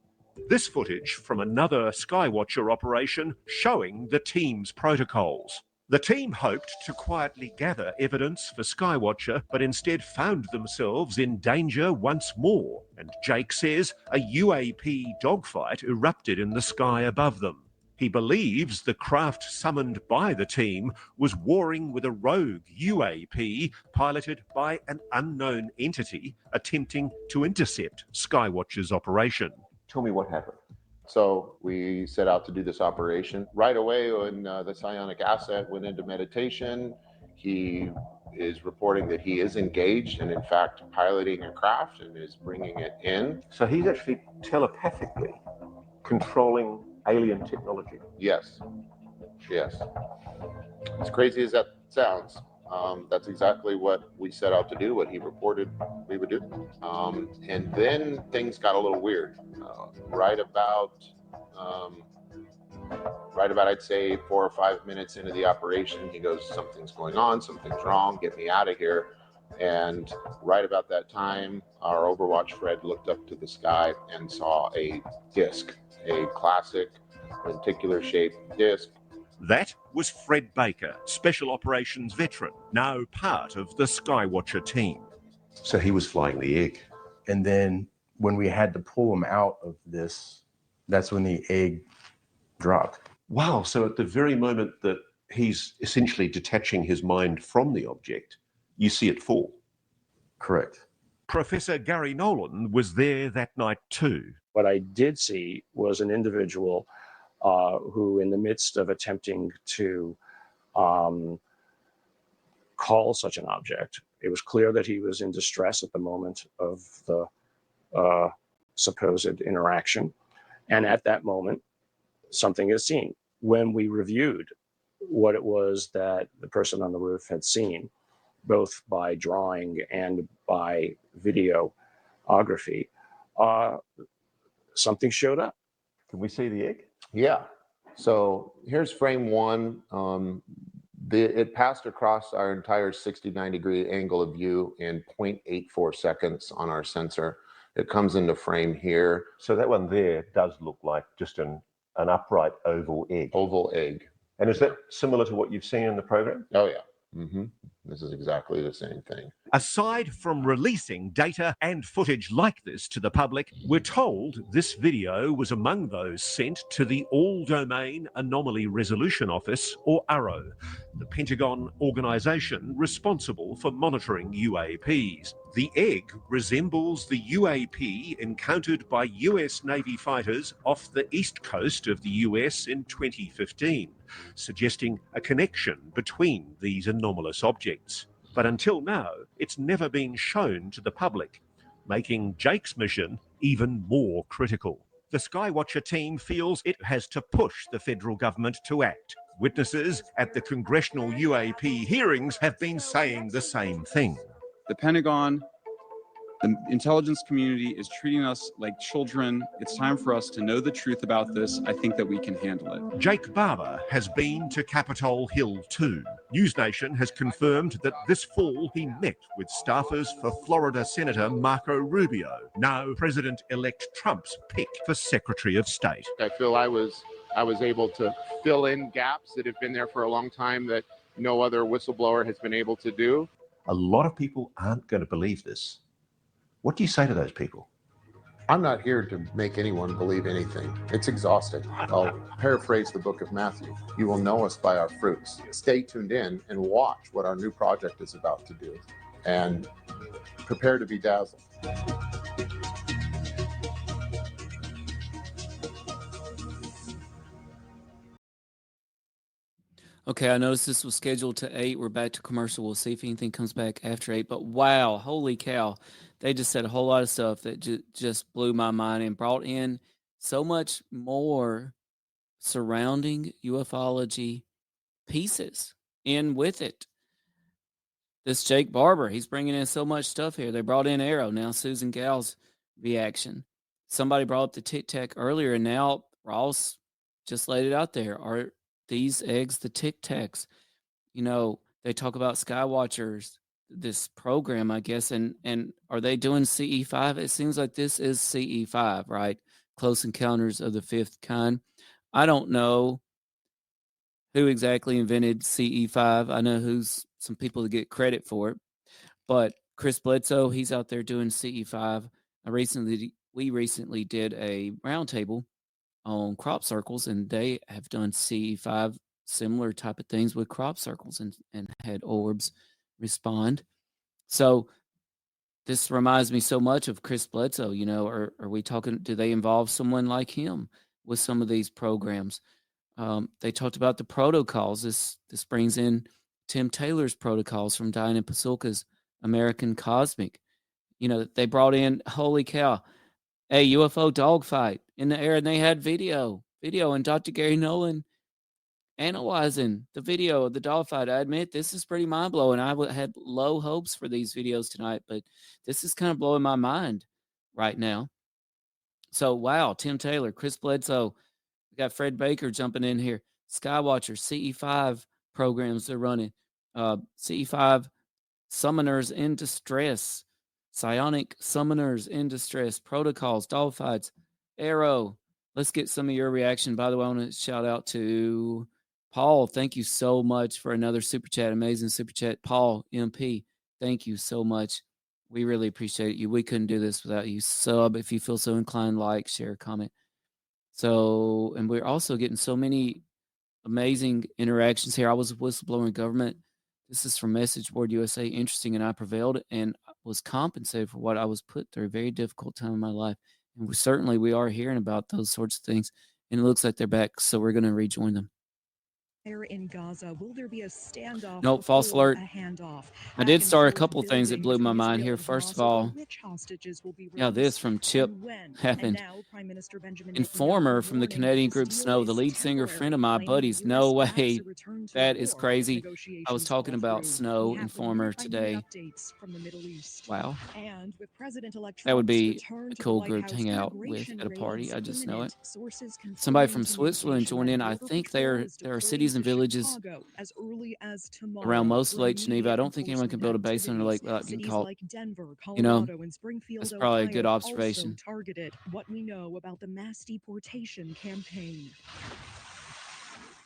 This footage from another Skywatcher operation showing the team's protocols. The team hoped to quietly gather evidence for Skywatcher, but instead found themselves in danger once more. And Jake says a UAP dogfight erupted in the sky above them. He believes the craft summoned by the team was warring with a rogue UAP piloted by an unknown entity attempting to intercept Skywatcher's operation. Tell me what happened. So we set out to do this operation. Right away, when the psionic asset went into meditation, he is reporting that he is engaged and in fact piloting a craft and is bringing it in. So he's actually telepathically controlling alien technology. Yes. Yes. As crazy as that sounds, that's exactly what we set out to do, what he reported we would do. And then things got a little weird. Right about I'd say 4 or 5 minutes into the operation, he goes, something's going on, something's wrong, get me out of here. And right about that time, our Overwatch Fred looked up to the sky and saw a disc, a classic lenticular shaped disc. That was Fred Baker, Special Operations veteran, now part of the Skywatcher team. So he was flying the egg. And then when we had to pull him out of this, that's when the egg dropped. Wow, so at the very moment that he's essentially detaching his mind from the object, you see it fall. Correct. Professor Gary Nolan was there that night too. What I did see was an individual who, in the midst of attempting to call such an object, it was clear that he was in distress at the moment of the supposed interaction. And at that moment, something is seen. When we reviewed what it was that the person on the roof had seen, both by drawing and by videography, something showed up. Can we see the egg? Yeah. So here's frame one. It passed across our entire 69-degree angle of view in 0.84 seconds on our sensor. It comes into frame here. So that one there does look like just an upright oval egg. Oval egg. And is that similar to what you've seen in the program? Oh, yeah. This is exactly the same thing. Aside from releasing data and footage like this to the public, we're told this video was among those sent to the All-Domain Anomaly Resolution Office, or ARRO, the Pentagon organization responsible for monitoring UAPs. The egg resembles the UAP encountered by US Navy fighters off the east coast of the US in 2015, suggesting a connection between these anomalous objects. But until now, it's never been shown to the public, making Jake's mission even more critical. The Skywatcher team feels it has to push the federal government to act. Witnesses at the congressional UAP hearings have been saying the same thing. The Pentagon, the intelligence community is treating us like children. It's time for us to know the truth about this. I think that we can handle it. Jake Barber has been to Capitol Hill too. NewsNation has confirmed that this fall he met with staffers for Florida Senator Marco Rubio, now President-elect Trump's pick for Secretary of State. I feel I was I was able to fill in gaps that have been there for a long time that no other whistleblower has been able to do. A lot of people aren't going to believe this. What do you say to those people? I'm not here to make anyone believe anything. It's exhausting. I'll paraphrase the book of Matthew. You will know us by our fruits. Stay tuned in and watch what our new project is about to do. And prepare to be dazzled. Okay, I noticed this was scheduled to 8. We're back to commercial. We'll see if anything comes back after 8. But wow, holy cow. They just said a whole lot of stuff that just blew my mind and brought in so much more surrounding ufology pieces in with it. This Jake Barber, he's bringing in so much stuff here. They brought in Arrow. Now Susan Gal's reaction. Somebody brought up the Tic Tac earlier, and now Ross just laid it out there. Are these eggs the Tic Tacs? You know, they talk about Skywatchers, this program, I guess, and are they doing CE5? It seems like this is CE5, right? Close Encounters of the Fifth Kind. I don't know who exactly invented CE5. I know who's some people that get credit for it, but Chris Bledsoe, he's out there doing CE5. We recently did a roundtable on crop circles, and they have done CE5, similar type of things with crop circles, and had orbs respond. So this reminds me so much of Chris Bledsoe. You know, are we talking, do they involve someone like him with some of these programs? They talked about the protocols. This brings in Tim Taylor's protocols from Diana Pasulka's American Cosmic. You know, they brought in, holy cow, a UFO dogfight in the air, and they had video, and Dr. Gary Nolan analyzing the video of the dogfight. I admit this is pretty mind-blowing. I had low hopes for these videos tonight, but this is kind of blowing my mind right now. So, wow, Tim Taylor, Chris Bledsoe, we got Fred Baker jumping in here. Skywatcher, CE5 programs they're running. CE5 Summoners in Distress. Psionic Summoners in Distress. Protocols, dogfights, Arrow. Let's get some of your reaction. By the way, I want to shout out to Paul. Thank you so much for another super chat. Amazing super chat. Paul, MP, thank you so much. We really appreciate you. We couldn't do this without you. Sub, if you feel so inclined, like, share, comment. So, and we're also getting so many amazing interactions here. I was a whistleblower in government. This is from Message Board USA. Interesting, and I prevailed and was compensated for what I was put through. A very difficult time in my life. And we are hearing about those sorts of things. And it looks like they're back, so we're going to rejoin them. In Gaza, will there be a standoff? Nope, false alert. A handoff? I did start a couple of things that blew my mind here. First of all, this from Chip happened. Informer from the Canadian group Snow, the lead singer, friend of my buddies. No way. That is crazy. I was talking about Snow, Informer, today. Wow. That would be a cool group to hang out with at a party. I just know it. Somebody from Switzerland joined in. I think there are cities and villages around most of Lake Geneva. I don't think anyone can build a base on a lake without getting caught. You know, that's probably a good observation. Targeted. What we know about the mass deportation campaign.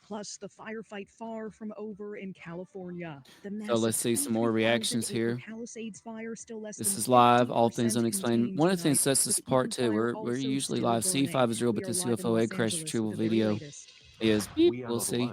Plus, the firefight far from over in California. So let's see some more reactions here. This is live, All Things Unexplained. One of the things sets us apart too. We're usually live. C5 is real, but this UFO egg crash retrieval video is beep. We'll see.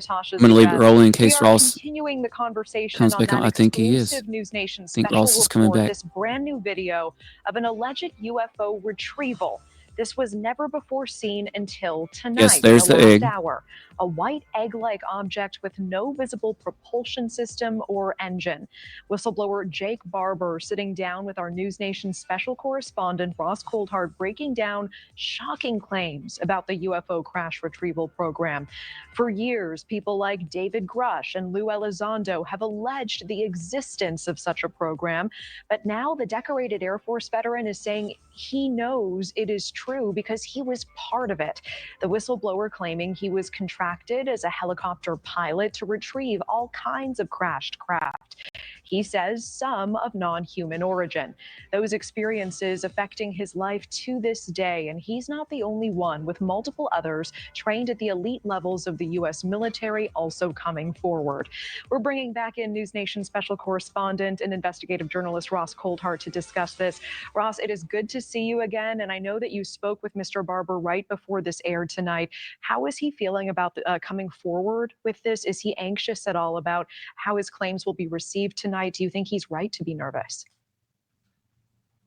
I'm going to leave it rolling in case Ross continuing the conversation comes back on. I think he is. NewsNation's I think Ross is coming back. This brand new video of an alleged UFO retrieval. This was never before seen until tonight. Yes, there's the egg. Hour. A white egg-like object with no visible propulsion system or engine. Whistleblower Jake Barber sitting down with our NewsNation special correspondent Ross Coulthart, breaking down shocking claims about the UFO crash retrieval program. For years, people like David Grush and Lou Elizondo have alleged the existence of such a program, but now the decorated Air Force veteran is saying he knows it is true because he was part of it. The whistleblower claiming he was contracted as a helicopter pilot to retrieve all kinds of crashed craft. He says some of non-human origin. Those experiences affecting his life to this day, and he's not the only one, with multiple others trained at the elite levels of the U.S. military also coming forward. We're bringing back in News Nation special correspondent and investigative journalist Ross Coulthart to discuss this. Ross, it is good to see you again, and I know that you spoke with Mr. Barber right before this aired tonight. How is he feeling about coming forward with this? Is he anxious at all about how his claims will be received tonight? Do you think he's right to be nervous?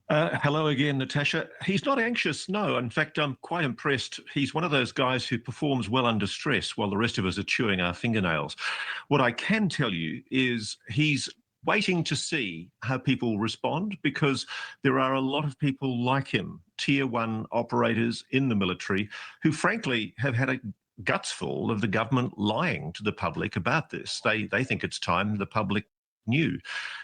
Hello again, Natasha. He's not anxious, no. In fact, I'm quite impressed. He's one of those guys who performs well under stress while the rest of us are chewing our fingernails. What I can tell you is he's waiting to see how people respond, because there are a lot of people like him, tier one operators in the military, who frankly have had a guts full of the government lying to the public about this. They think it's time the public knew.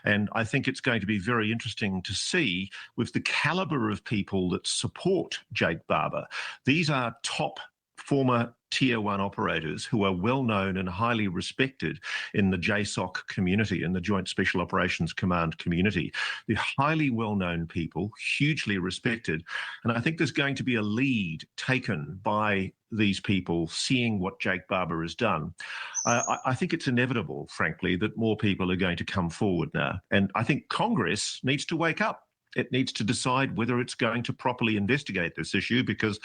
And I think it's going to be very interesting to see, with the caliber of people that support Jake Barber. These are top former tier one operators who are well known and highly respected in the JSOC community, in the Joint Special Operations Command community. They're highly well-known people, hugely respected. And I think there's going to be a lead taken by these people seeing what Jake Barber has done. I think it's inevitable, frankly, that more people are going to come forward now. And I think Congress needs to wake up. It needs to decide whether it's going to properly investigate this issue, because,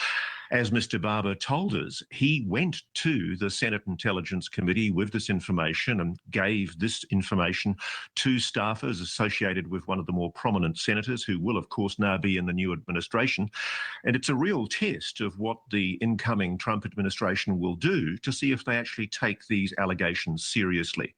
as Mr. Barber told us, he went to the Senate Intelligence Committee with this information and gave this information to staffers associated with one of the more prominent senators, who will, of course, now be in the new administration. And it's a real test of what the incoming Trump administration will do to see if they actually take these allegations seriously.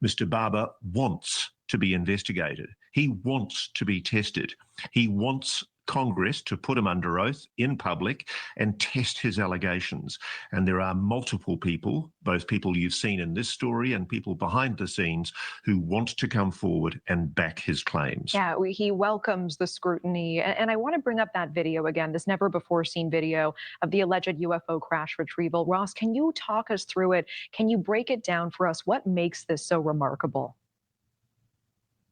Mr. Barber wants to be investigated. He wants to be tested. He wants Congress to put him under oath in public and test his allegations. And there are multiple people, both people you've seen in this story and people behind the scenes, who want to come forward and back his claims. Yeah, he welcomes the scrutiny. And I want to bring up that video again, this never-before-seen video of the alleged UFO crash retrieval. Ross, can you talk us through it? Can you break it down for us? What makes this so remarkable?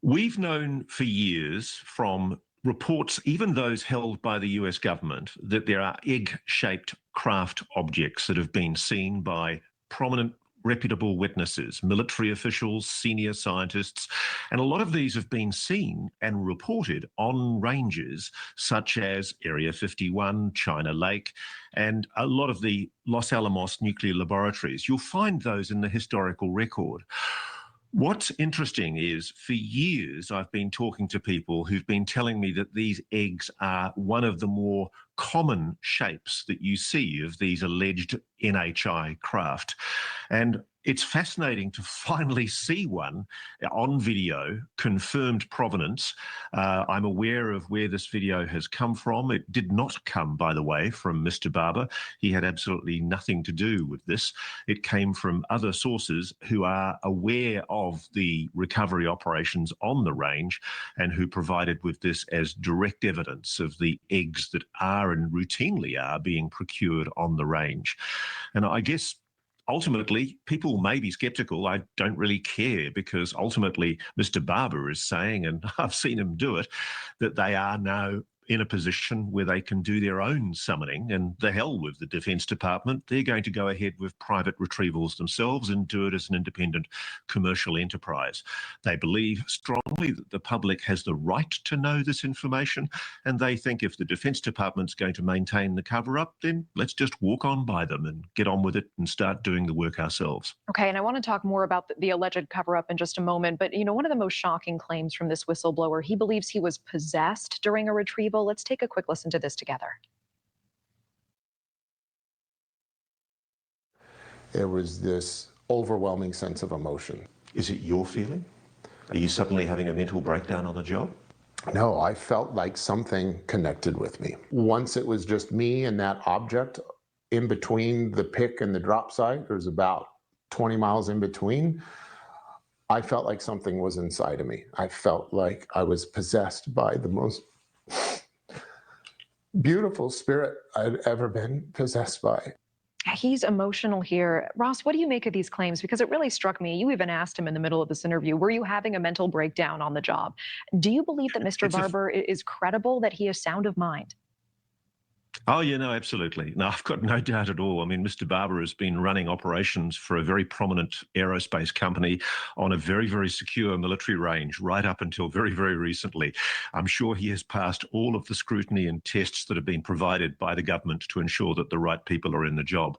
We've known for years from reports, even those held by the US government, that there are egg-shaped craft objects that have been seen by prominent, reputable witnesses, military officials, senior scientists, and a lot of these have been seen and reported on ranges such as Area 51, China Lake, and a lot of the Los Alamos nuclear laboratories. You'll find those in the historical record. What's interesting is, for years, I've been talking to people who've been telling me that these eggs are one of the more common shapes that you see of these alleged NHI craft. And it's fascinating to finally see one on video, confirmed provenance. I'm aware of where this video has come from. It did not come, by the way, from Mr. Barber. He had absolutely nothing to do with this. It came from other sources who are aware of the recovery operations on the range and who provided with this as direct evidence of the eggs that are and routinely are being procured on the range. And I guess ultimately, people may be skeptical. I don't really care, because ultimately Mr. Barber is saying, and I've seen him do it, that they are now in a position where they can do their own summoning, and the hell with the Defense Department. They're going to go ahead with private retrievals themselves and do it as an independent commercial enterprise. They believe strongly that the public has the right to know this information, and they think if the Defense Department's going to maintain the cover-up, then let's just walk on by them and get on with it and start doing the work ourselves. Okay, and I want to talk more about the alleged cover-up in just a moment, but one of the most shocking claims from this whistleblower, he believes he was possessed during a retrieval. Let's take a quick listen to this together. There was this overwhelming sense of emotion. Is it your feeling? Are you suddenly having a mental breakdown on the job? No, I felt like something connected with me. Once it was just me and that object in between the pick and the drop site, there's about 20 miles in between, I felt like something was inside of me. I felt like I was possessed by the most beautiful spirit I'd ever been possessed by. Yeah, he's emotional here. Ross, what do you make of these claims? Because it really struck me. You even asked him in the middle of this interview, were you having a mental breakdown on the job? Do you believe that Mr. Barber is credible, that he is sound of mind? Oh, yeah, no, absolutely. No, I've got no doubt at all. I mean, Mr. Barber has been running operations for a very prominent aerospace company on a very, very secure military range right up until very, very recently. I'm sure he has passed all of the scrutiny and tests that have been provided by the government to ensure that the right people are in the job.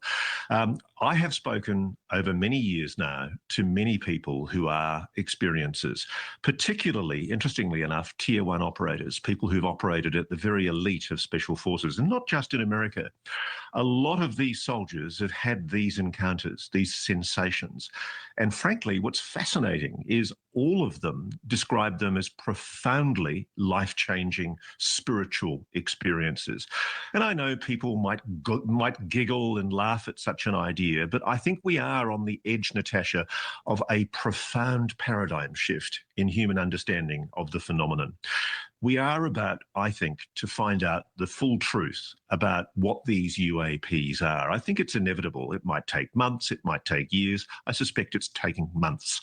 I have spoken over many years now to many people who are experiencers, particularly, interestingly enough, tier one operators, people who've operated at the very elite of special forces, and not just in America. A lot of these soldiers have had these encounters, these sensations. And frankly, what's fascinating is all of them describe them as profoundly life-changing spiritual experiences. And I know people might giggle and laugh at such an idea, but I think we are on the edge, Natasha, of a profound paradigm shift in human understanding of the phenomenon. We are about, I think, to find out the full truth about what these UAPs are. I think it's inevitable. It might take months, it might take years. I suspect it's taking months.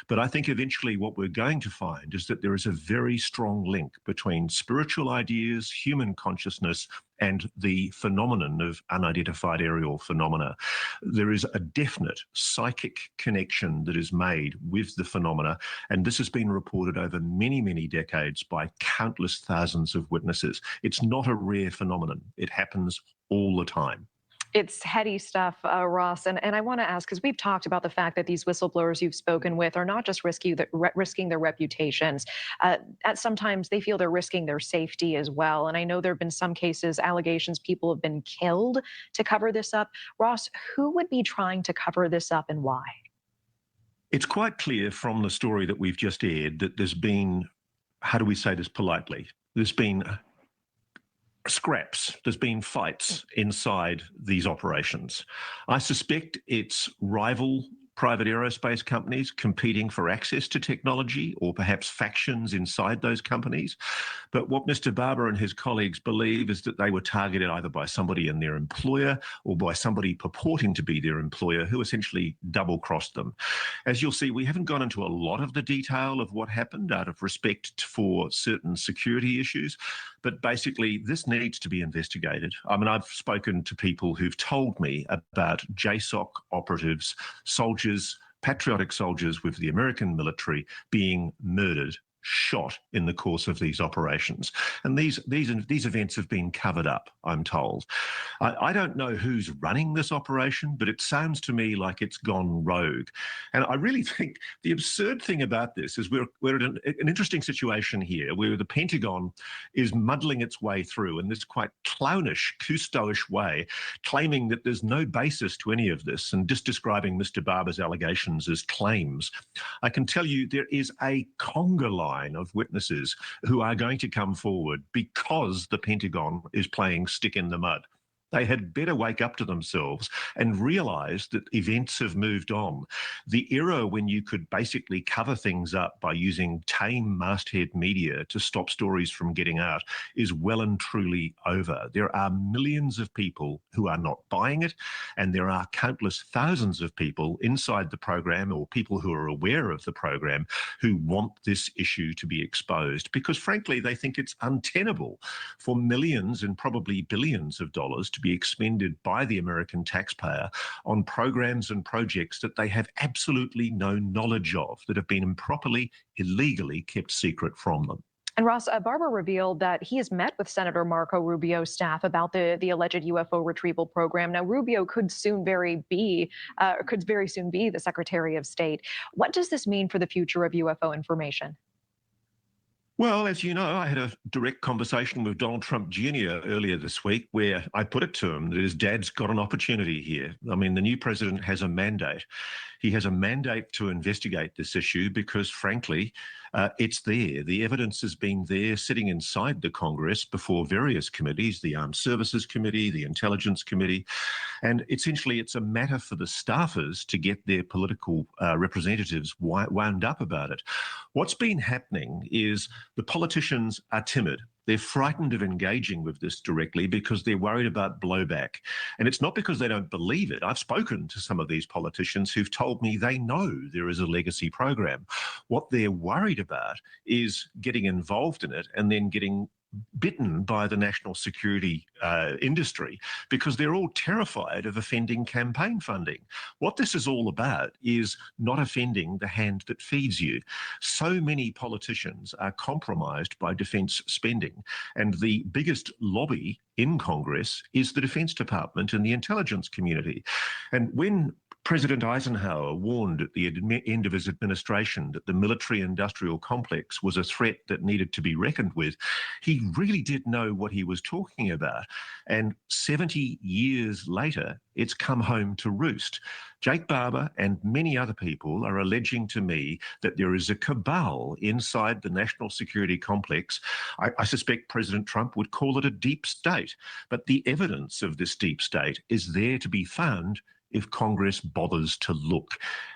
But I think eventually what we're going to find is that there is a very strong link between spiritual ideas, human consciousness, and the phenomenon of unidentified aerial phenomena. There is a definite psychic connection that is made with the phenomena, and this has been reported over many, many decades by countless thousands of witnesses. It's not a rare phenomenon. It happens all the time. It's heady stuff, Ross. And I want to ask, because we've talked about the fact that these whistleblowers you've spoken with are not just risking their reputations. Sometimes they feel they're risking their safety as well. And I know there have been some cases, allegations, people have been killed to cover this up. Ross, who would be trying to cover this up and why? It's quite clear from the story that we've just aired that there's been, how do we say this politely? There's been scraps, there's been fights inside these operations. I suspect it's rival private aerospace companies competing for access to technology, or perhaps factions inside those companies. But what Mr. Barber and his colleagues believe is that they were targeted either by somebody in their employer or by somebody purporting to be their employer who essentially double-crossed them. As you'll see, we haven't gone into a lot of the detail of what happened out of respect for certain security issues, but basically this needs to be investigated. I mean, I've spoken to people who've told me about JSOC operatives, soldiers, patriotic soldiers with the American military being murdered, shot in the course of these operations. And these events have been covered up, I'm told. I don't know who's running this operation, but it sounds to me like it's gone rogue. And I really think the absurd thing about this is we're at an interesting situation here where the Pentagon is muddling its way through in this quite clownish, Cousteau-ish way, claiming that there's no basis to any of this and just describing Mr. Barber's allegations as claims. I can tell you there is a conga line of witnesses who are going to come forward because the Pentagon is playing stick in the mud. They had better wake up to themselves and realize that events have moved on. The era when you could basically cover things up by using tame masthead media to stop stories from getting out is well and truly over. There are millions of people who are not buying it, and there are countless thousands of people inside the program or people who are aware of the program who want this issue to be exposed because, frankly, they think it's untenable for millions and probably billions of dollars to be expended by the American taxpayer on programs and projects that they have absolutely no knowledge of, that have been improperly, illegally kept secret from them. And Ross, Barber revealed that he has met with Senator Marco Rubio's staff about the alleged UFO retrieval program. Now, Rubio could very soon be the Secretary of State. What does this mean for the future of UFO information? Well, as you know, I had a direct conversation with Donald Trump Jr. earlier this week where I put it to him that his dad's got an opportunity here. I mean, the new president has a mandate. He has a mandate to investigate this issue because, frankly, it's there. The evidence has been there sitting inside the Congress before various committees, the Armed Services Committee, the Intelligence Committee, and essentially it's a matter for the staffers to get their political representatives wound up about it. What's been happening is the politicians are timid. They're frightened of engaging with this directly because they're worried about blowback. And it's not because they don't believe it. I've spoken to some of these politicians who've told me they know there is a legacy program. What they're worried about is getting involved in it and then getting bitten by the national security industry because they're all terrified of offending campaign funding. What this is all about is not offending the hand that feeds you. So many politicians are compromised by defence spending, and the biggest lobby in Congress is the Defence Department and the intelligence community. And when President Eisenhower warned at the end of his administration that the military-industrial complex was a threat that needed to be reckoned with, he really did know what he was talking about. And 70 years later, it's come home to roost. Jake Barber and many other people are alleging to me that there is a cabal inside the national security complex. I suspect President Trump would call it a deep state, but the evidence of this deep state is there to be found if Congress bothers to look.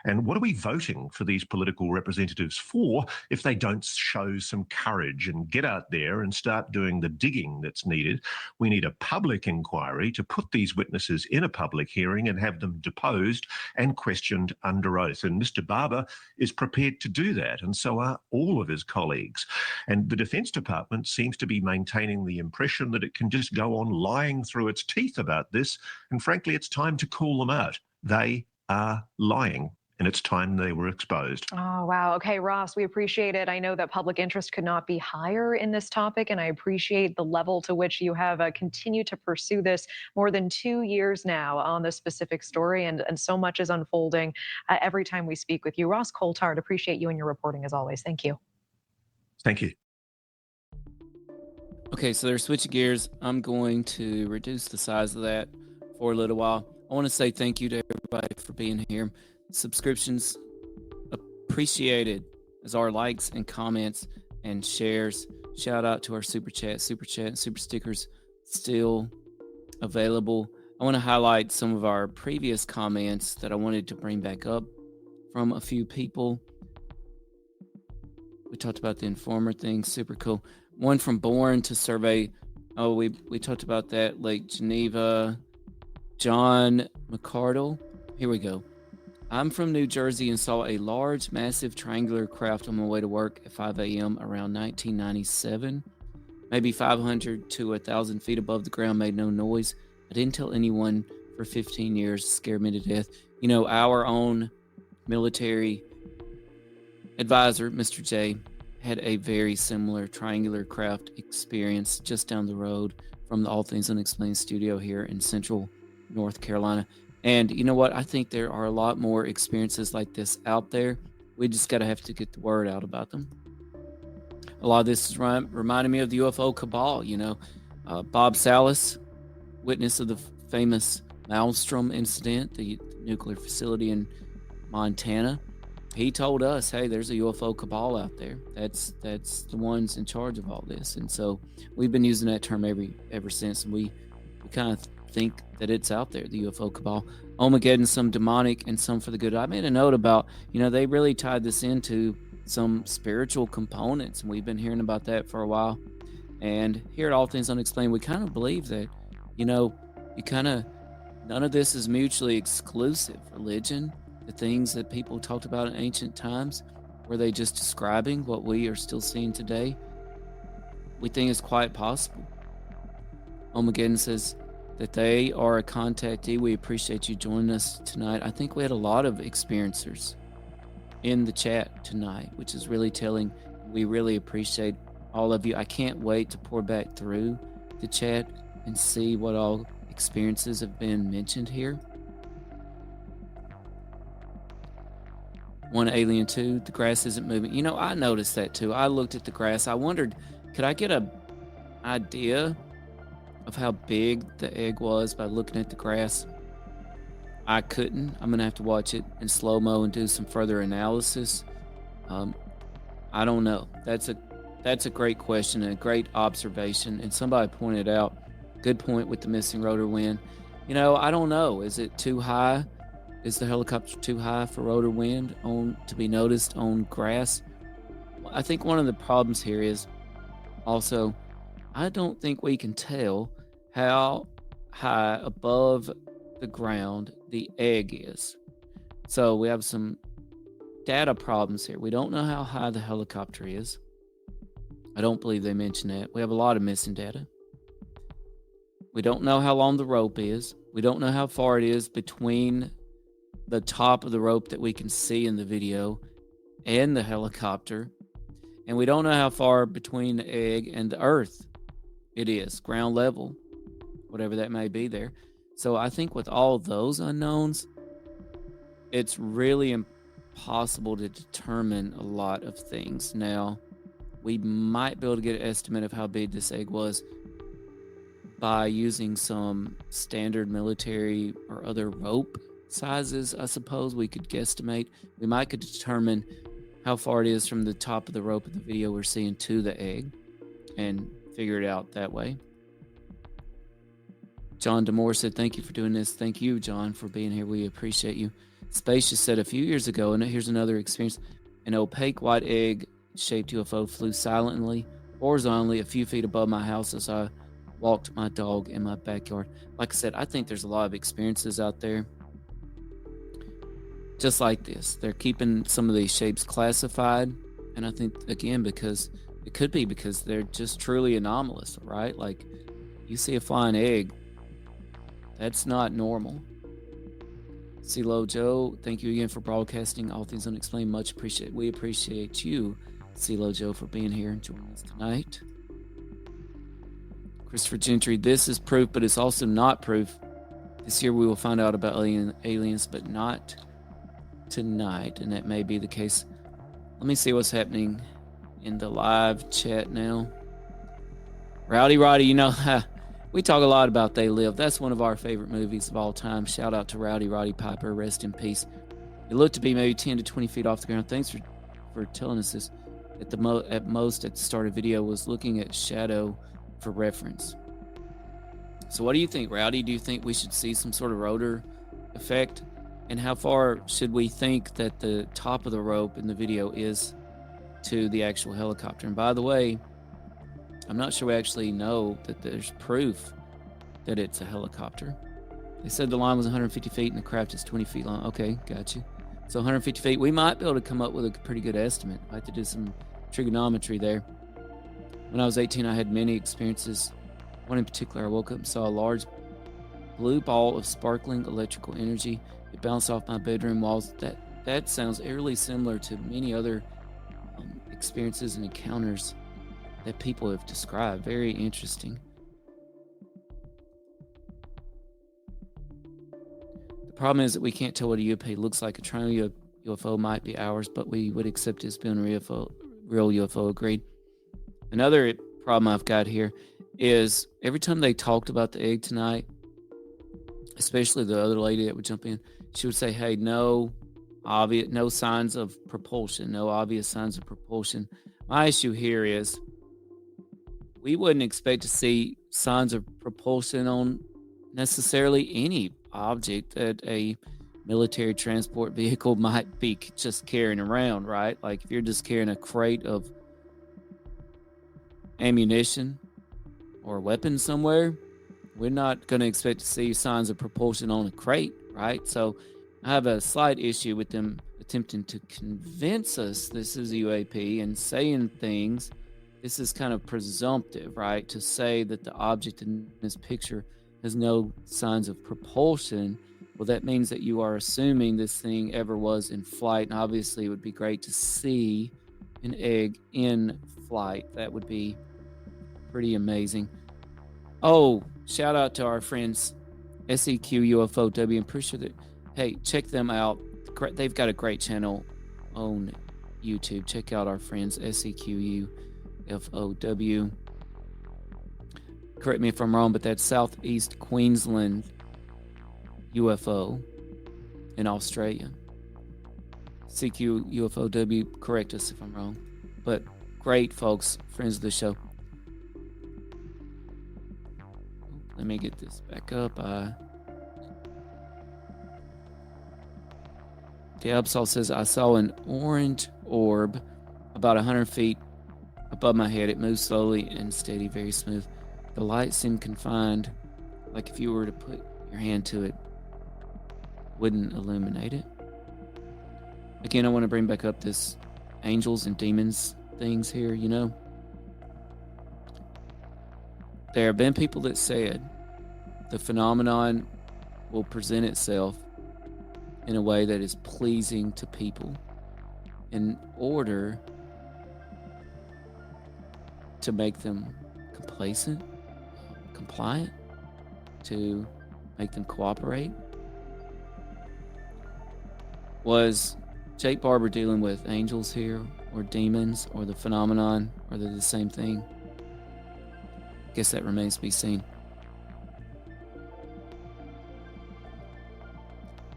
And what are we voting for these political representatives for if they don't show some courage and get out there and start doing the digging that's needed? We need a public inquiry to put these witnesses in a public hearing and have them deposed and questioned under oath. And Mr. Barber is prepared to do that, and so are all of his colleagues. And the Defence Department seems to be maintaining the impression that it can just go on lying through its teeth about this, and frankly, it's time to call them out. They are lying, and it's time they were exposed. Oh, wow. Okay, Ross, we appreciate it. I know that public interest could not be higher in this topic, and I appreciate the level to which you have continued to pursue this more than 2 years now on this specific story, and so much is unfolding every time we speak with you. Ross Coulthart, appreciate you and your reporting as always. Thank you. Thank you. Okay, so they're switching gears. I'm going to reduce the size of that for a little while. I want to say thank you to everybody for being here. Subscriptions appreciated, as are likes and comments and shares. Shout out to our super chat, and super stickers still available. I want to highlight some of our previous comments that I wanted to bring back up from a few people. We talked about the informer thing, super cool. One from Born to Survey. Oh, we talked about that. Lake Geneva. John McCardle. Here we go. I'm from New Jersey and saw a large, massive triangular craft on my way to work at 5 a.m. around 1997. Maybe 500 to 1,000 feet above the ground, made no noise. I didn't tell anyone for 15 years, scared me to death. You know, our own military advisor, Mr. J, had a very similar triangular craft experience just down the road from the All Things Unexplained studio here in Central North Carolina. And you know what? I think there are a lot more experiences like this out there. We just got to have to get the word out about them. A lot of this is reminding me of the UFO cabal. You know, Bob Salas, witness of the famous Maelstrom incident, the nuclear facility in Montana. He told us, hey, there's a UFO cabal out there. That's the ones in charge of all this. And so we've been using that term ever since. And we kind of think that it's out there, the UFO cabal. Armageddon, some demonic and some for the good. I made a note about, you know, they really tied this into some spiritual components, and we've been hearing about that for a while. And here at All Things Unexplained, we kind of believe that, you know, none of this is mutually exclusive. Religion, the things that people talked about in ancient times, were they just describing what we are still seeing today? We think it's quite possible. Armageddon says that they are a contactee. We appreciate you joining us tonight. I think we had a lot of experiencers in the chat tonight, which is really telling. We really appreciate all of you. I can't wait to pour back through the chat and see what all experiences have been mentioned here. One alien too. The grass isn't moving. You know, I noticed that too. I looked at the grass. I wondered, could I get an idea of how big the egg was by looking at the grass? I couldn't. I'm gonna have to watch it in slow-mo and do some further analysis. I don't know. That's a great question and a great observation. And somebody pointed out, good point with the missing rotor wind. You know, I don't know. Is it too high? Is the helicopter too high for rotor wind to be noticed on grass? I think one of the problems here is also I don't think we can tell how high above the ground the egg is. So we have some data problems here. We don't know how high the helicopter is. I don't believe they mentioned that. We have a lot of missing data. We don't know how long the rope is. We don't know how far it is between the top of the rope that we can see in the video and the helicopter. And we don't know how far between the egg and the earth it is, ground level, whatever that may be there. So I think with all those unknowns, it's really impossible to determine a lot of things. Now, we might be able to get an estimate of how big this egg was by using some standard military or other rope sizes. I suppose we could guesstimate. We might could determine how far it is from the top of the rope of the video we're seeing to the egg and figure it out that way. John Demore said, thank you for doing this. Thank you, John, for being here. We appreciate you. Spacious said a few years ago, and here's another experience, an opaque white egg-shaped UFO flew silently, horizontally, a few feet above my house as I walked my dog in my backyard. Like I said, I think there's a lot of experiences out there just like this. They're keeping some of these shapes classified, and I think, again, because it could be because they're just truly anomalous, right? Like, you see a flying egg, that's not normal. CeeLo Joe, thank you again for broadcasting All Things Unexplained. Much appreciated. We appreciate you, CeeLo Joe, for being here and joining us tonight. Christopher Gentry, this is proof, but it's also not proof. This year we will find out about aliens, but not tonight, and that may be the case. Let me see what's happening in the live chat now. Rowdy Roddy, you know, we talk a lot about They Live. That's one of our favorite movies of all time. Shout out to Rowdy Roddy Piper. Rest in peace. It looked to be maybe 10 to 20 feet off the ground. Thanks for telling us this. At most, at the start of the video, was looking at shadow for reference. So what do you think, Rowdy? Do you think we should see some sort of rotor effect? And how far should we think that the top of the rope in the video is to the actual helicopter? And by the way, I'm not sure we actually know that there's proof that it's a helicopter. They said the line was 150 feet and the craft is 20 feet long. Okay, got you. So 150 feet, we might be able to come up with a pretty good estimate. I have to do some trigonometry there. When I was 18, I had many experiences. One in particular, I woke up and saw a large blue ball of sparkling electrical energy. It bounced off my bedroom walls. That sounds eerily similar to many other experiences and encounters that people have described. Very interesting. The problem is that we can't tell what a UFO looks like. A triangle UFO might be ours, but we would accept it as being a real UFO. Agreed. Another problem I've got here is every time they talked about the egg tonight, especially the other lady that would jump in, she would say, hey, no signs of propulsion, no obvious signs of propulsion. My issue here is we wouldn't expect to see signs of propulsion on necessarily any object that a military transport vehicle might be just carrying around, right? Like if you're just carrying a crate of ammunition or weapons somewhere, we're not going to expect to see signs of propulsion on a crate, right? So I have a slight issue with them attempting to convince us this is a UAP and saying things. This is kind of presumptive, right? To say that the object in this picture has no signs of propulsion. Well, that means that you are assuming this thing ever was in flight. And obviously it would be great to see an egg in flight. That would be pretty amazing. Oh, shout out to our friends SEQ UFOW. I'm pretty sure that, hey, check them out. They've got a great channel on YouTube. Check out our friends SEQ UFOW. Correct me if I'm wrong, but that's Southeast Queensland UFO in Australia. CQ UFOW, correct us if I'm wrong. But great folks, friends of the show. Let me get this back up. The Absol says, I saw an orange orb about 100 feet Above my head, it moved slowly and steady, very smooth. The light seemed confined, like if you were to put your hand to it, wouldn't illuminate it. Again, I want to bring back up this angels and demons things here, you know. There have been people that said the phenomenon will present itself in a way that is pleasing to people in order to make them complacent, compliant, to make them cooperate. Was Jake Barber dealing with angels here, or demons, or the phenomenon? Are they the same thing? I guess that remains to be seen.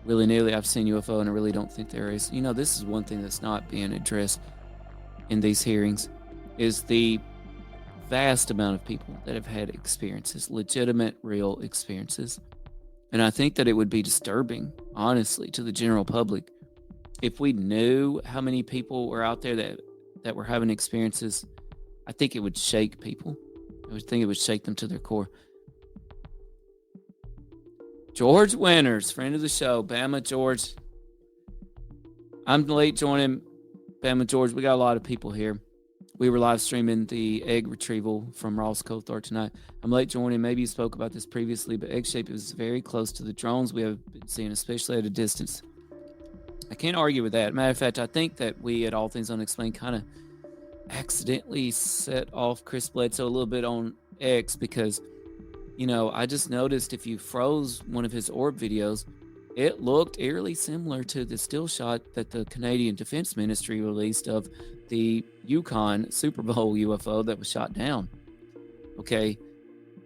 Willy-nilly, I've seen UFO, and I really don't think there is. You know, this is one thing that's not being addressed in these hearings, is the vast amount of people that have had experiences, legitimate, real experiences. And I think that it would be disturbing, honestly, to the general public if we knew how many people were out there that were having experiences. I think it would shake people. I would think it would shake them to their core. George Winters, friend of the show, Bama George. I'm late joining Bama George. We got a lot of people here. We were live streaming the egg retrieval from Ross Coulthart tonight. I'm late joining. Maybe you spoke about this previously, but egg shape is very close to the drones we have been seeing, especially at a distance. I can't argue with that. Matter of fact, I think that we at All Things Unexplained kind of accidentally set off Chris Bledsoe a little bit on X because, you know, I just noticed if you froze one of his orb videos, it looked eerily similar to the still shot that the Canadian Defense Ministry released of the Yukon Super Bowl UFO that was shot down. Okay,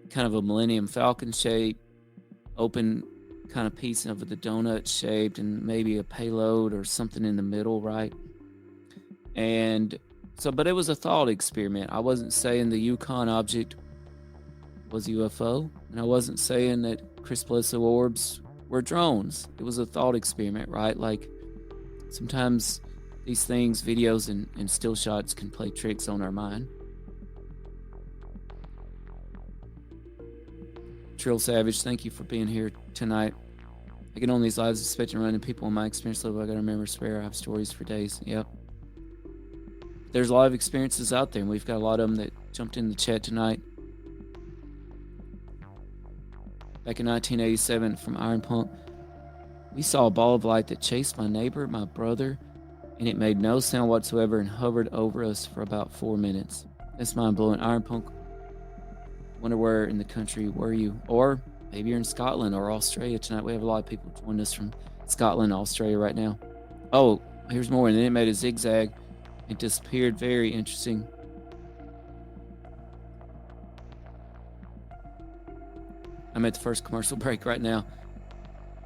kind of a Millennium Falcon shape, open kind of piece of the donut shaped, and maybe a payload or something in the middle, right? And so, but it was a thought experiment. I wasn't saying the Yukon object was UFO, and I wasn't saying that Chris Bledsoe orbs were drones. It was a thought experiment, right? Like sometimes these things, videos and still shots can play tricks on our mind. Trill Savage, thank you for being here tonight. I get on these lives expecting running people in my experience level. I gotta remember spare. I have stories for days. Yep. There's a lot of experiences out there, and we've got a lot of them that jumped in the chat tonight. Back in 1987 from Iron Punk, we saw a ball of light that chased my neighbor, my brother, and it made no sound whatsoever and hovered over us for about 4 minutes. That's mind-blowing. Iron Punk, wonder where in the country were you? Or maybe you're in Scotland or Australia tonight. We have a lot of people joining us from Scotland, Australia right now. Oh, here's more. And then it made a zigzag. It disappeared. Very interesting. I'm at the first commercial break right now.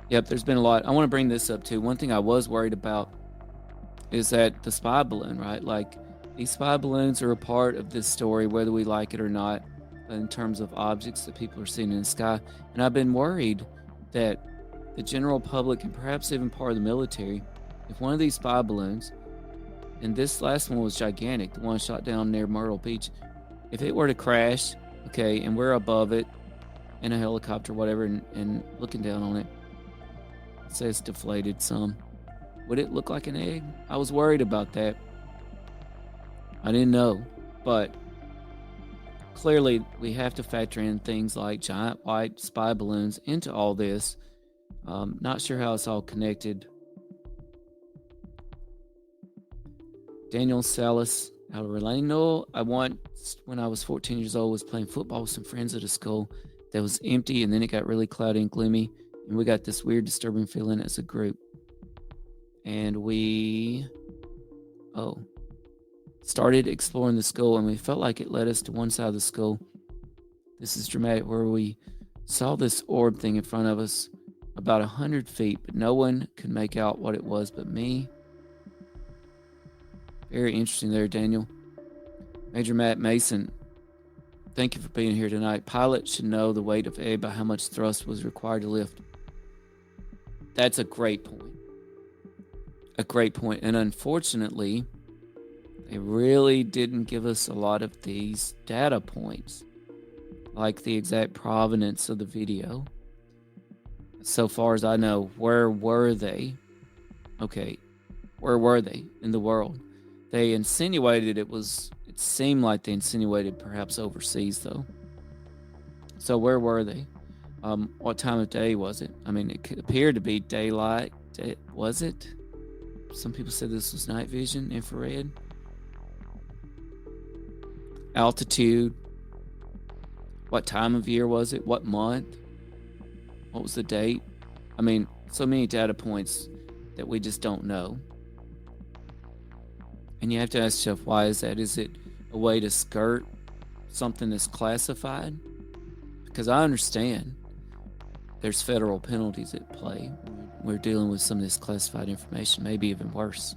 Yep, there's been a lot. I want to bring this up too. One thing I was worried about is that the spy balloon, right? Like, these spy balloons are a part of this story, whether we like it or not, in terms of objects that people are seeing in the sky. And I've been worried that the general public, and perhaps even part of the military, if one of these spy balloons, and this last one was gigantic, the one shot down near Myrtle Beach, if it were to crash, okay, and we're above it, in a helicopter, whatever, and looking down on it, say it's deflated some, would it look like an egg? I was worried about that. I didn't know, but clearly we have to factor in things like giant white spy balloons into all this. Not sure how it's all connected. Daniel Salas out of Orlando. When I was 14 years old, was playing football with some friends at a school that was empty, and then it got really cloudy and gloomy, and we got this weird, disturbing feeling as a group. And we started exploring the school, and we felt like it led us to one side of the school. This is dramatic, where we saw this orb thing in front of us about 100 feet, but no one could make out what it was but me. Very interesting there, Daniel. Major Matt Mason, thank you for being here tonight. Pilots should know the weight of egg by how much thrust was required to lift. That's a great point. A great point. And unfortunately, they really didn't give us a lot of these data points, like the exact provenance of the video. So far as I know, where were they? Okay, where were they in the world? They insinuated it seemed like they insinuated perhaps overseas, though. So where were they? What time of day was it? I mean, it appeared to be daylight. Was it? Some people said this was night vision, infrared. Altitude. What time of year was it? What month? What was the date? I mean, so many data points that we just don't know. And you have to ask yourself, why is that? Is it a way to skirt something that's classified? Because I understand there's federal penalties at play. We're dealing with some of this classified information, maybe even worse.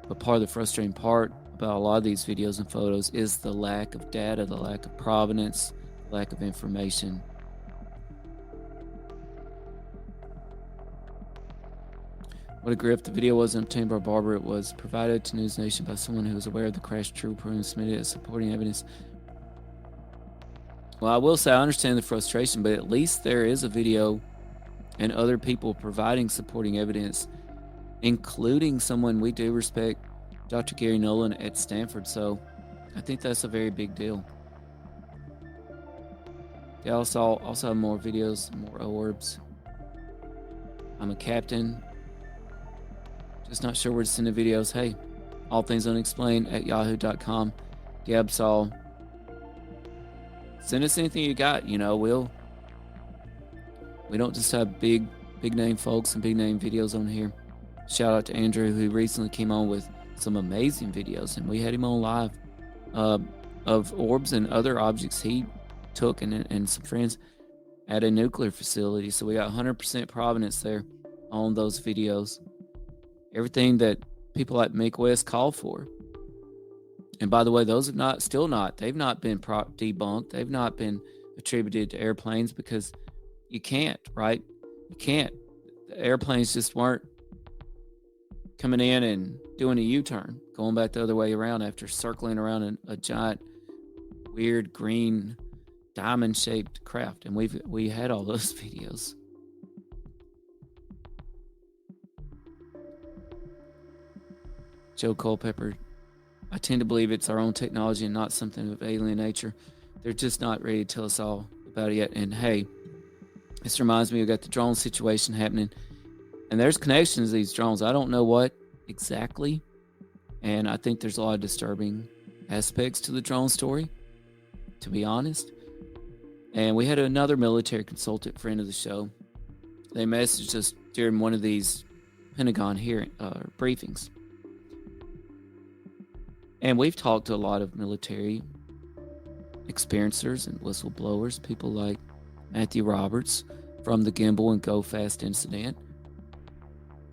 But part of the frustrating part about a lot of these videos and photos is the lack of data, the lack of provenance, the lack of information. What a grip. The video wasn't obtained by Barber. It was provided to News Nation by someone who was aware of the crash trooper and submitted as supporting evidence. Well, I will say I understand the frustration, but at least there is a video and other people providing supporting evidence, including someone we do respect, Dr. Gary Nolan at Stanford. So I think that's a very big deal. They also have more videos, more orbs. I'm a captain. Just not sure where to send the videos. Hey, all things unexplained at yahoo.com. Gabsol. Send us anything you got. You know, we don't just have big name folks and big name videos on here. Shout out to Andrew, who recently came on with some amazing videos, and we had him on live of orbs and other objects he took and some friends at a nuclear facility. So we got 100% provenance there on those videos. Everything that people like Make West call for. And by the way, those have they've not been debunked. They've not been attributed to airplanes because you can't, right? You can't. The airplanes just weren't coming in and doing a U-turn, going back the other way around after circling around a giant, weird green diamond-shaped craft. And we had all those videos. Joe Culpepper, I tend to believe it's our own technology and not something of alien nature. They're just not ready to tell us all about it yet. And hey, this reminds me, we've got the drone situation happening. And there's connections to these drones. I don't know what exactly. And I think there's a lot of disturbing aspects to the drone story, to be honest. And we had another military consultant friend of the show. They messaged us during one of these Pentagon briefings. And we've talked to a lot of military experiencers and whistleblowers, people like Matthew Roberts from the Gimbal and Go Fast incident.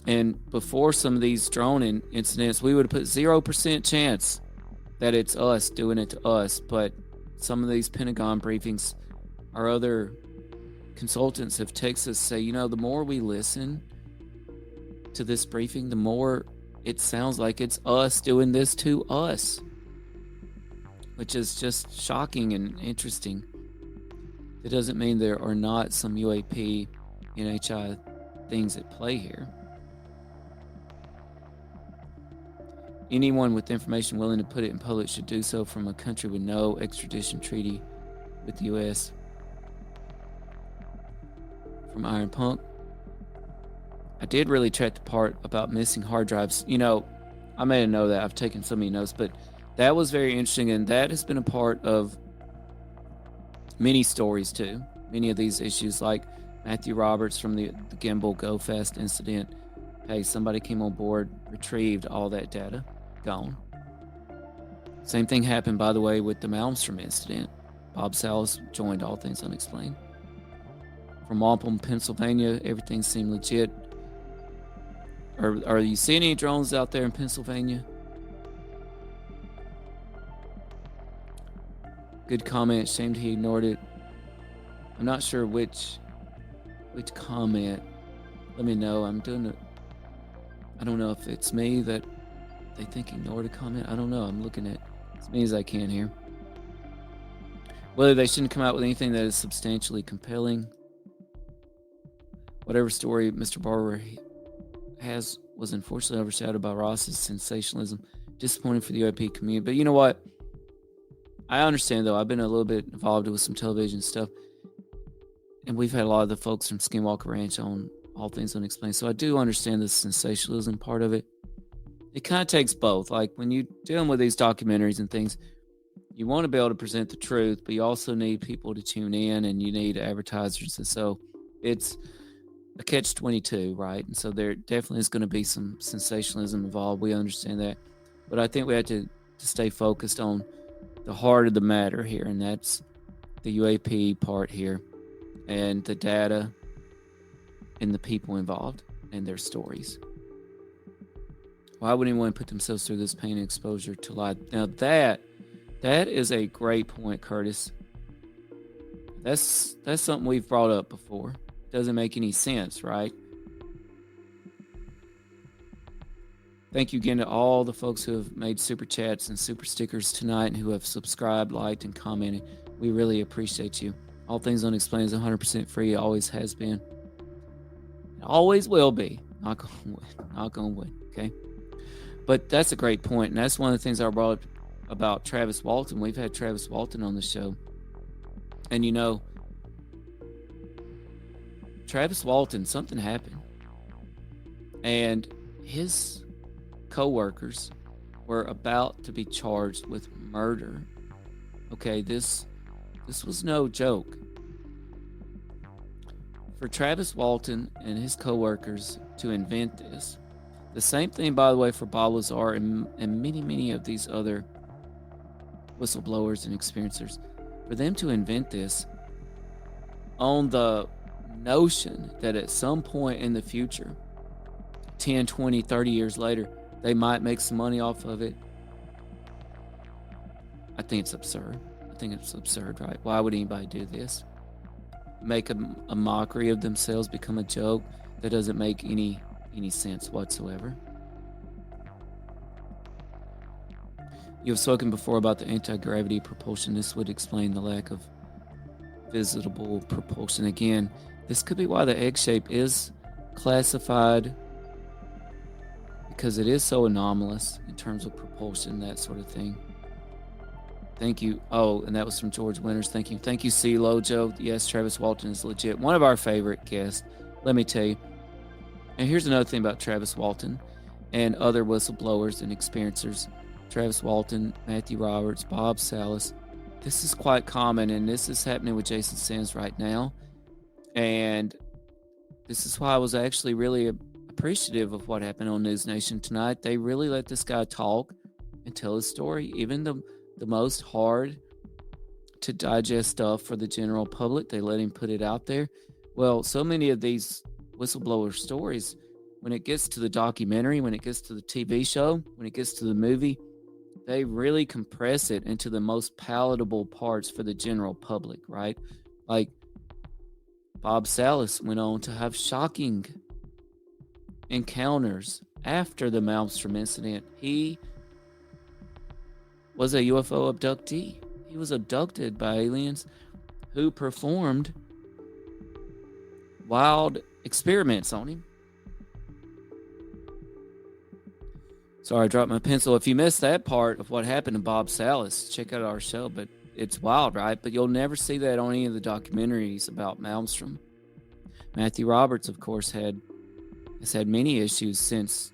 And before some of these drone incidents, we would have put 0% chance that it's us doing it to us. But some of these Pentagon briefings, our other consultants have texted us, say, the more we listen to this briefing, the more it sounds like it's us doing this to us, which is just shocking and interesting. It doesn't mean there are not some UAP, NHI things at play here. Anyone with information willing to put it in public should do so from a country with no extradition treaty with the U.S. From Iron Punk. I did really track the part about missing hard drives. I may know that. I've taken so many notes, but that was very interesting, and that has been a part of many stories too. Many of these issues, like Matthew Roberts from the Gimbal Go Fast incident. Hey, somebody came on board, retrieved all that data, gone. Same thing happened, by the way, with the Malmstrom incident. Bob Salas joined All Things Unexplained. From Wampum, Pennsylvania, everything seemed legit. Are you seeing any drones out there in Pennsylvania? Good comment. Shame he ignored it. I'm not sure which comment. Let me know. I don't know if it's me that they think ignore the comment. I don't know. I'm looking at as many as I can here. Whether they shouldn't come out with anything that is substantially compelling. Whatever story Mr. Barber has was unfortunately overshadowed by Ross's sensationalism. Disappointing for the UAP community. But you know what? I understand, though. I've been a little bit involved with some television stuff. And we've had a lot of the folks from Skinwalker Ranch on All Things Unexplained. So I do understand the sensationalism part of it. It kind of takes both. Like when you're dealing with these documentaries and things, you want to be able to present the truth, but you also need people to tune in and you need advertisers. And so it's a catch-22, right? And so there definitely is going to be some sensationalism involved. We understand that. But I think we have to stay focused on the heart of the matter here, and that's the UAP part here and the data and the people involved and their stories. Why would anyone put themselves through this pain and exposure to lie? Now that is a great point, Curtis. That's something we've brought up before. Doesn't make any sense, right? Thank you again to all the folks who have made super chats and super stickers tonight and who have subscribed, liked, and commented. We really appreciate you. All Things Unexplained is 100% free. It always has been. It always will be. Knock on wood. Knock on wood. Okay? But that's a great point, and that's one of the things I brought up about Travis Walton. We've had Travis Walton on the show. And you know, Travis Walton, something happened. And his co-workers were about to be charged with murder. Okay, this was no joke. For Travis Walton and his co-workers to invent this, the same thing, by the way, for Bob Lazar and many of these other whistleblowers and experiencers, for them to invent this on the notion that at some point in the future, 10, 20, 30 years later, they might make some money off of it. I think it's absurd. I think it's absurd, right? Why would anybody do this? Make a mockery of themselves, become a joke? That doesn't make any sense whatsoever. You have spoken before about the anti-gravity propulsion. This would explain the lack of visitable propulsion. Again, this could be why the egg shape is classified, because it is so anomalous in terms of propulsion, that sort of thing. Thank you. Oh, and that was from George Winters. Thank you. Thank you, CeeLo, Joe. Yes, Travis Walton is legit. One of our favorite guests, let me tell you. And here's another thing about Travis Walton and other whistleblowers and experiencers. Travis Walton, Matthew Roberts, Bob Salas. This is quite common, and this is happening with Jason Sands right now. And this is why I was actually really appreciative of what happened on News Nation tonight. They really let this guy talk and tell his story. Even the most hard to digest stuff for the general public, they let him put it out there. Well, so many of these whistleblower stories, when it gets to the documentary, when it gets to the TV show, when it gets to the movie, they really compress it into the most palatable parts for the general public, right? Like Bob Salas went on to have shocking encounters after the Malmstrom incident. He was a UFO abductee. He was abducted by aliens who performed wild experiments on him. Sorry, I dropped my pencil. If you missed that part of what happened to Bob Salas, check out our show. But it's wild, right? But you'll never see that on any of the documentaries about Malmstrom. Matthew Roberts, of course, has had many issues since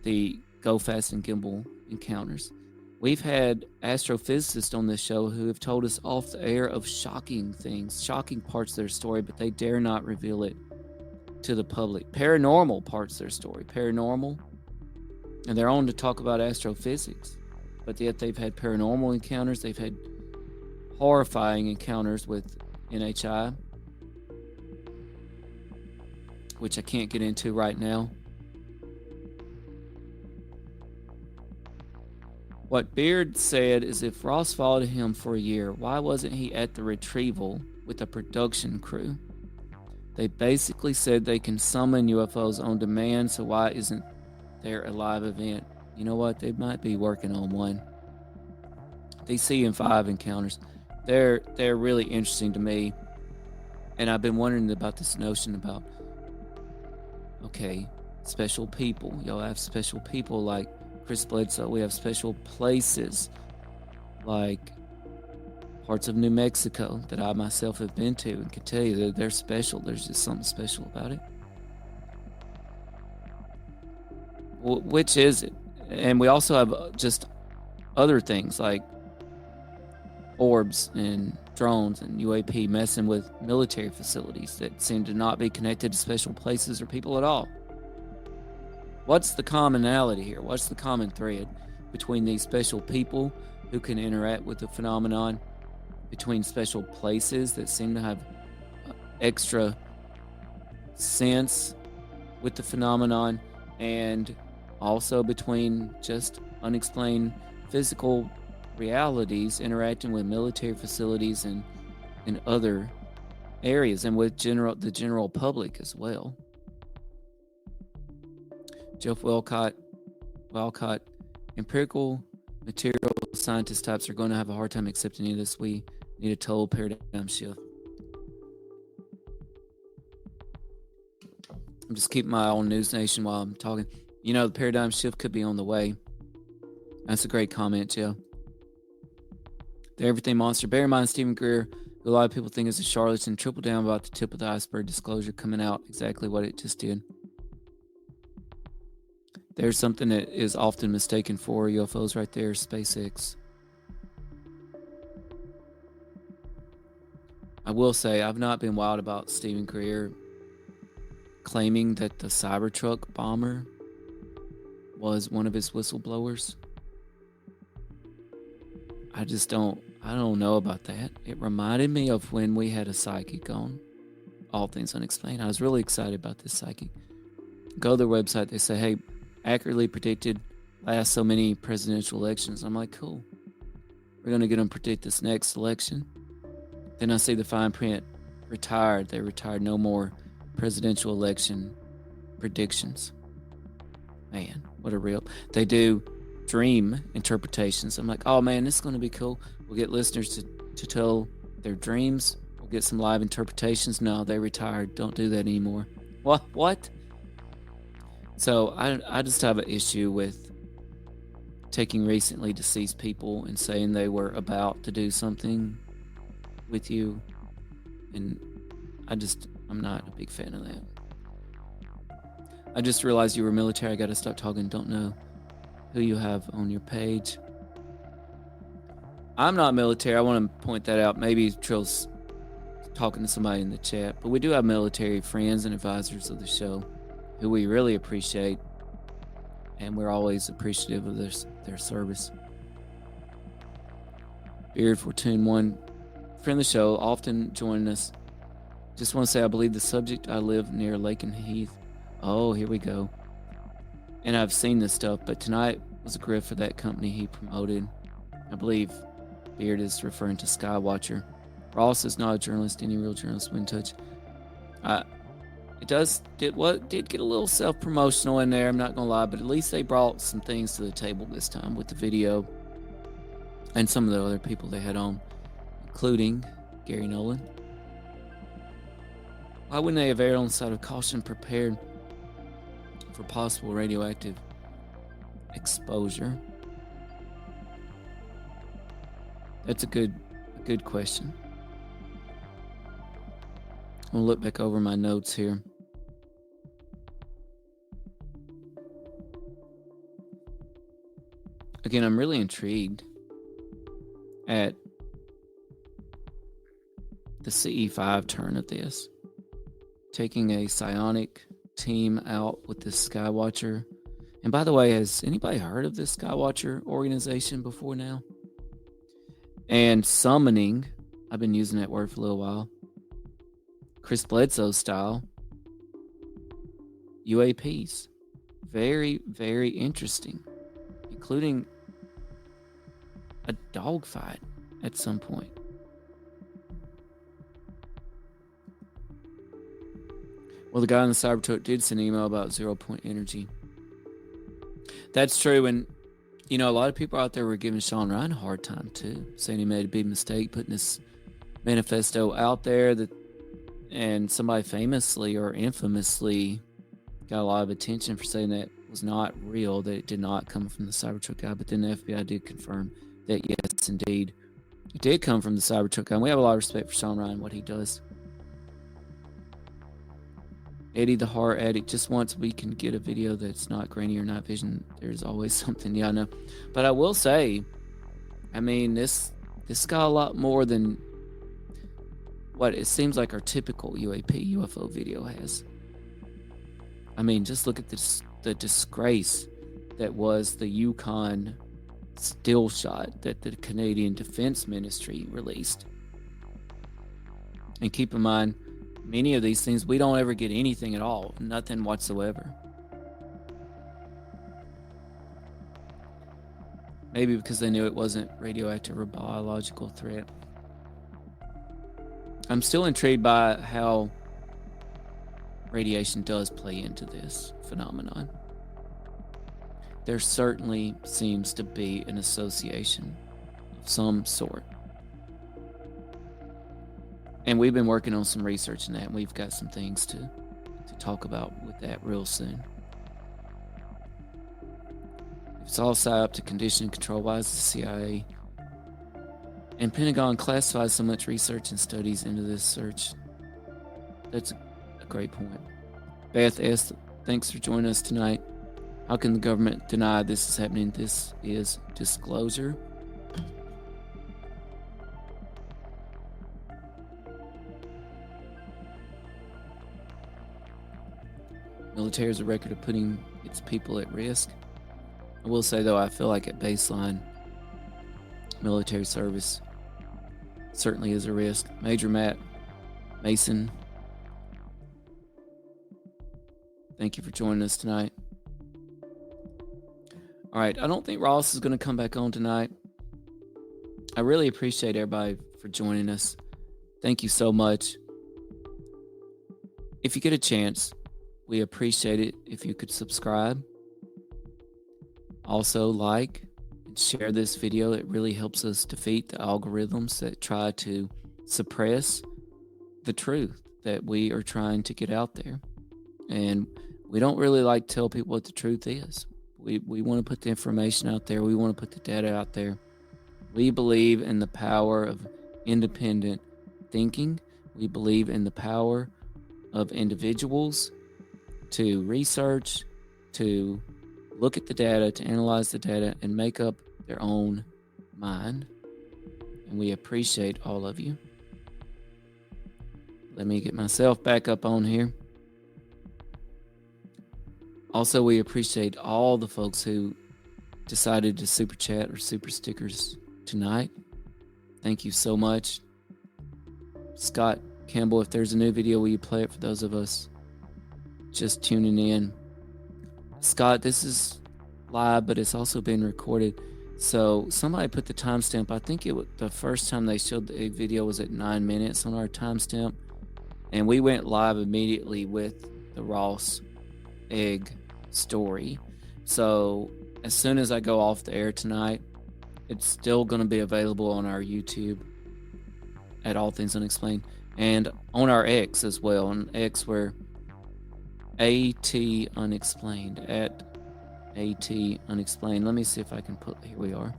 the Go Fast and Gimbal encounters. We've had astrophysicists on this show who have told us off the air of shocking things, shocking parts of their story, but they dare not reveal it to the public. Paranormal parts of their story. Paranormal. And they're on to talk about astrophysics. But yet they've had paranormal encounters. They've had horrifying encounters with NHI, which I can't get into right now. What Beard said is if Ross followed him for a year, why wasn't he at the retrieval with a production crew? They basically said they can summon UFOs on demand, so why isn't there a live event? you know what? They might be working on one. These CN5 encounters, they're really interesting to me. And I've been wondering about this notion about, okay, special people. Y'all have special people like Chris Bledsoe. We have special places like parts of New Mexico that I myself have been to and can tell you that they're special. There's just something special about it. Which is it? And we also have just other things like orbs and drones and UAP messing with military facilities that seem to not be connected to special places or people at all. What's the commonality here? What's the common thread between these special people who can interact with the phenomenon, between special places that seem to have extra sense with the phenomenon, and also between just unexplained physical realities interacting with military facilities and in other areas, and with the general public as well. Jeff Walcott, empirical material scientist types are going to have a hard time accepting any of this. We need a total paradigm shift. I'm just keeping my eye on News Nation while I'm talking. You know, the paradigm shift could be on the way. That's a great comment, Joe. The Everything Monster. Bear in mind, Stephen Greer, who a lot of people think is a charlatan, tripled down about the tip of the iceberg disclosure coming out, exactly what it just did. There's something that is often mistaken for UFOs right there, SpaceX. I will say, I've not been wild about Stephen Greer claiming that the Cybertruck bomber was one of his whistleblowers. I don't know about that. It reminded me of when we had a psychic on All Things Unexplained. I was really excited about this psychic. Go to their website, they say, hey, accurately predicted last so many presidential elections. I'm like, cool. We're going to get them predict this next election. Then I see the fine print, retired. They retired, no more presidential election predictions. Man, what a real. They do dream interpretations. I'm like, oh man, this is going to be cool. We'll get listeners to tell their dreams. We'll get some live interpretations. No, they retired. Don't do that anymore. What? So I just have an issue with taking recently deceased people and saying they were about to do something with you. And I'm not a big fan of that. I just realized you were military. I got to stop talking. Don't know who you have on your page. I'm not military. I want to point that out. Maybe Trill's talking to somebody in the chat, but we do have military friends and advisors of the show who we really appreciate, and we're always appreciative of their service. Beard Fortune 1, friend of the show, often joining us. Just want to say I believe the subject, I live near Lake and Heath. Oh, here we go. And I've seen this stuff, but tonight was a grift for that company he promoted. I believe Beard is referring to Skywatcher. Ross is not a journalist. Any real journalist would in touch. It did get a little self-promotional in there, I'm not going to lie, but at least they brought some things to the table this time with the video and some of the other people they had on, including Gary Nolan. Why wouldn't they have erred on the side of caution, prepared for possible radioactive exposure? That's a good question. I'm going to look back over my notes here. Again, I'm really intrigued at the CE5 turn of this. Taking a psionic team out with this Skywatcher. And by the way, has anybody heard of this Skywatcher organization before now? And summoning, I've been using that word for a little while. Chris Bledsoe style UAPs. Very, very interesting. Including a dogfight at some point. Well, the guy in the Cybertruck did send an email about 0 point energy. That's true. And, you know, a lot of people out there were giving Sean Ryan a hard time, too, saying he made a big mistake putting this manifesto out there, and somebody famously or infamously got a lot of attention for saying that was not real, that it did not come from the Cybertruck guy. But then the FBI did confirm that, yes, indeed, it did come from the Cybertruck guy. And we have a lot of respect for Sean Ryan, what he does. Eddie the Heart Addict, just once we can get a video that's not grainy or night vision, there's always something. Yeah, I know. But I will say, I mean, this got a lot more than what it seems like our typical UFO video has. I mean, just look at the disgrace that was the Yukon still shot that the Canadian Defense Ministry released. And keep in mind, many of these things, we don't ever get anything at all. Nothing whatsoever. Maybe because they knew it wasn't radioactive or biological threat. I'm still intrigued by how radiation does play into this phenomenon. There certainly seems to be an association of some sort. And we've been working on some research in that, and we've got some things to talk about with that real soon. It's all set up to condition and control wise, the CIA and Pentagon classifies so much research and studies into this search. That's a great point. Beth S., thanks for joining us tonight. How can the government deny this is happening? This is disclosure. Military has a record of putting its people at risk. I will say, though, I feel like at baseline, military service certainly is a risk. Major Matt Mason, thank you for joining us tonight. All right, I don't think Ross is going to come back on tonight. I really appreciate everybody for joining us. Thank you so much. If you get a chance, we appreciate it if you could subscribe. Also, like and share this video. It really helps us defeat the algorithms that try to suppress the truth that we are trying to get out there. And we don't really like to tell people what the truth is. We want to put the information out there. We want to put the data out there. We believe in the power of independent thinking. We believe in the power of individuals to research, to look at the data, to analyze the data, and make up their own mind. And we appreciate all of you. Let me get myself back up on here. Also, we appreciate all the folks who decided to super chat or super stickers tonight. Thank you so much. Scott Campbell, if there's a new video, will you play it for those of us just tuning in? Scott, this is live, but it's also been recorded. So somebody put the timestamp. I think it was the first time they showed the video was at 9 minutes on our timestamp. And we went live immediately with the Ross egg story. So as soon as I go off the air tonight, it's still going to be available on our YouTube at All Things Unexplained and on our X as well. On X, we're AT Unexplained, at AT Unexplained. Let me see if I can put, here we are.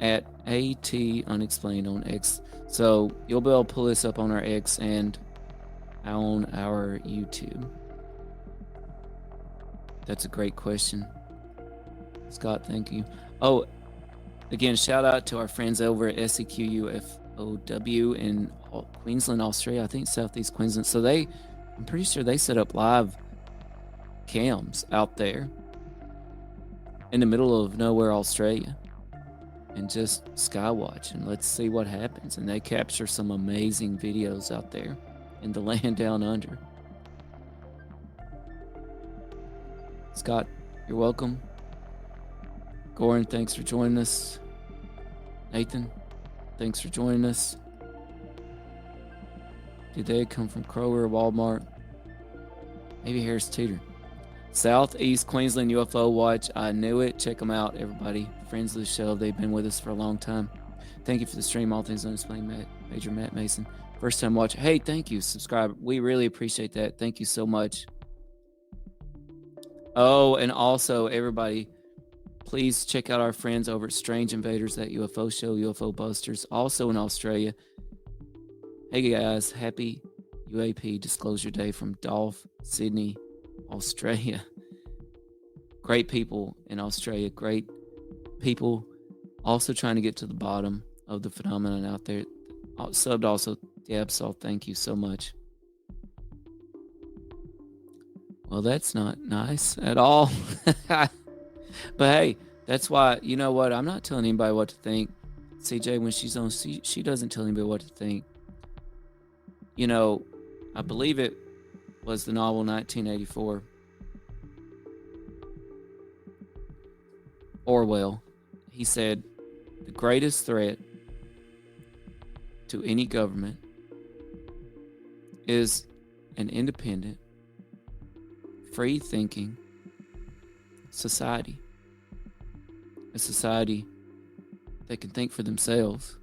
At AT Unexplained on X. So you'll be able to pull this up on our X and on our YouTube. That's a great question. Scott, thank you. Oh, again, shout out to our friends over at SEQUFOW in Queensland, Australia. I think Southeast Queensland. So I'm pretty sure they set up live cams out there in the middle of nowhere, Australia, and just skywatch and let's see what happens. And they capture some amazing videos out there in the land down under. Scott, you're welcome. Goran, thanks for joining us. Nathan, thanks for joining us. Did they come from Kroger or Walmart? Maybe Harris Teeter. Southeast Queensland UFO Watch. I knew it. Check them out, everybody. Friends of the show. They've been with us for a long time. Thank you for the stream. All Things Unexplained, Major Matt Mason. First time watcher. Hey, thank you. Subscribe. We really appreciate that. Thank you so much. Oh, and also, everybody, please check out our friends over at Strange Invaders, that UFO show, UFO Busters, also in Australia. Hey, guys. Happy UAP Disclosure Day from Dolph, Sydney, Australia. Great people in Australia. Great people also trying to get to the bottom of the phenomenon out there. Subbed also, Dabsol. Thank you so much. Well, that's not nice at all. But hey, that's why, you know what? I'm not telling anybody what to think. CJ, when she's on, she doesn't tell anybody what to think. You know, I believe it was the novel 1984. Orwell. He said, the greatest threat to any government is an independent, free-thinking society. A society that can think for themselves.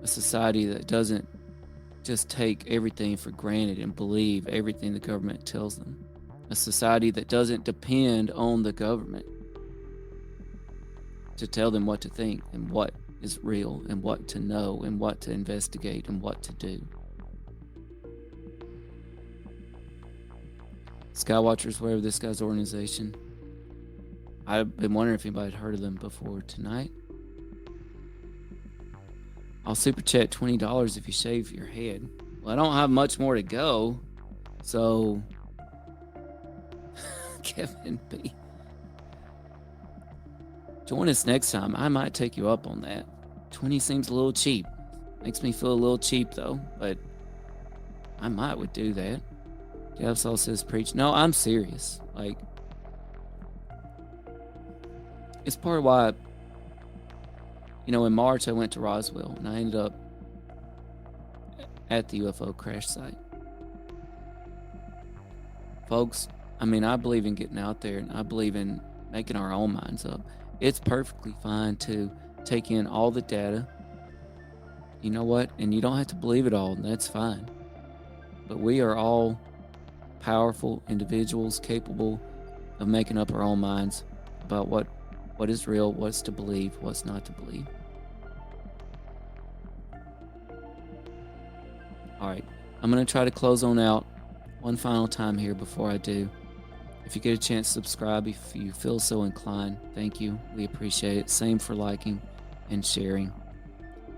A society that doesn't just take everything for granted and believe everything the government tells them. A society that doesn't depend on the government to tell them what to think and what is real and what to know and what to investigate and what to do. Skywatchers, whatever this guy's organization. I've been wondering if anybody had heard of them before tonight. I'll super chat $20 if you shave your head. Well, I don't have much more to go, so Kevin B. Join us next time. I might take you up on that. 20 seems a little cheap. Makes me feel a little cheap though, but I would do that. Javsol says preach. No, I'm serious. Like, it's part of why, you know, in March I went to Roswell and I ended up at the UFO crash site. Folks, I mean, I believe in getting out there and I believe in making our own minds up. It's perfectly fine to take in all the data. You know what? And you don't have to believe it all, and that's fine. But we are all powerful individuals capable of making up our own minds about what is real, what's to believe, what's not to believe. All right, I'm going to try to close on out one final time here before I do. If you get a chance, subscribe if you feel so inclined. Thank you. We appreciate it. Same for liking and sharing.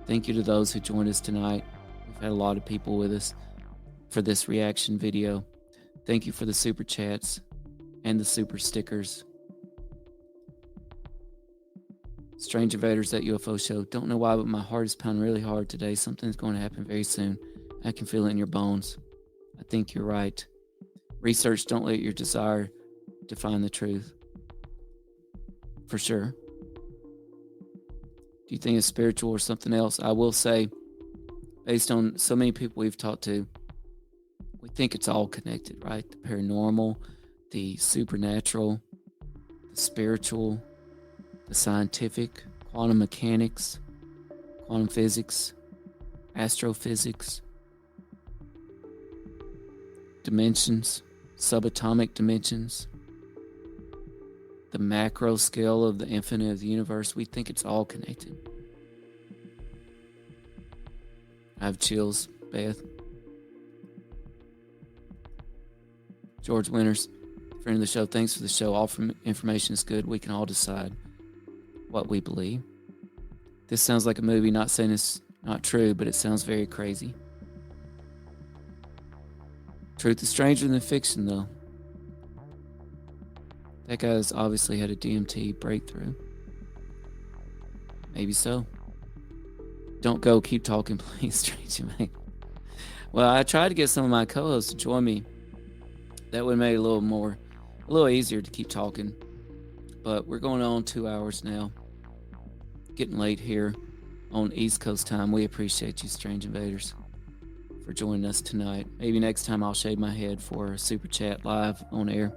Thank you to those who joined us tonight. We've had a lot of people with us for this reaction video. Thank you for the super chats and the super stickers. Strange Invaders, that UFO show. Don't know why, but my heart is pounding really hard today. Something's going to happen very soon. I can feel it in your bones. I think you're right. Research, don't let your desire define the truth. For sure. Do you think it's spiritual or something else? I will say, based on so many people we've talked to, we think it's all connected, right? The paranormal, the supernatural, the spiritual, the scientific, quantum mechanics, quantum physics, astrophysics, dimensions, subatomic dimensions, the macro scale of the infinite of the universe. We think it's all connected. I have chills, Beth. George Winters, friend of the show, thanks for the show. All information is good. We can all decide what we believe. This sounds like a movie, not saying it's not true, but it sounds very crazy. Truth is stranger than fiction, though. That guy's obviously had a DMT breakthrough. Maybe so. Don't go. Keep talking, please, Strange Man. Well, I tried to get some of my co-hosts to join me. That would make it a little easier to keep talking. But we're going on 2 hours now. Getting late here on East Coast time. We appreciate you, Strange Invaders, for joining us tonight. Maybe next time I'll shave my head for a super chat live on air.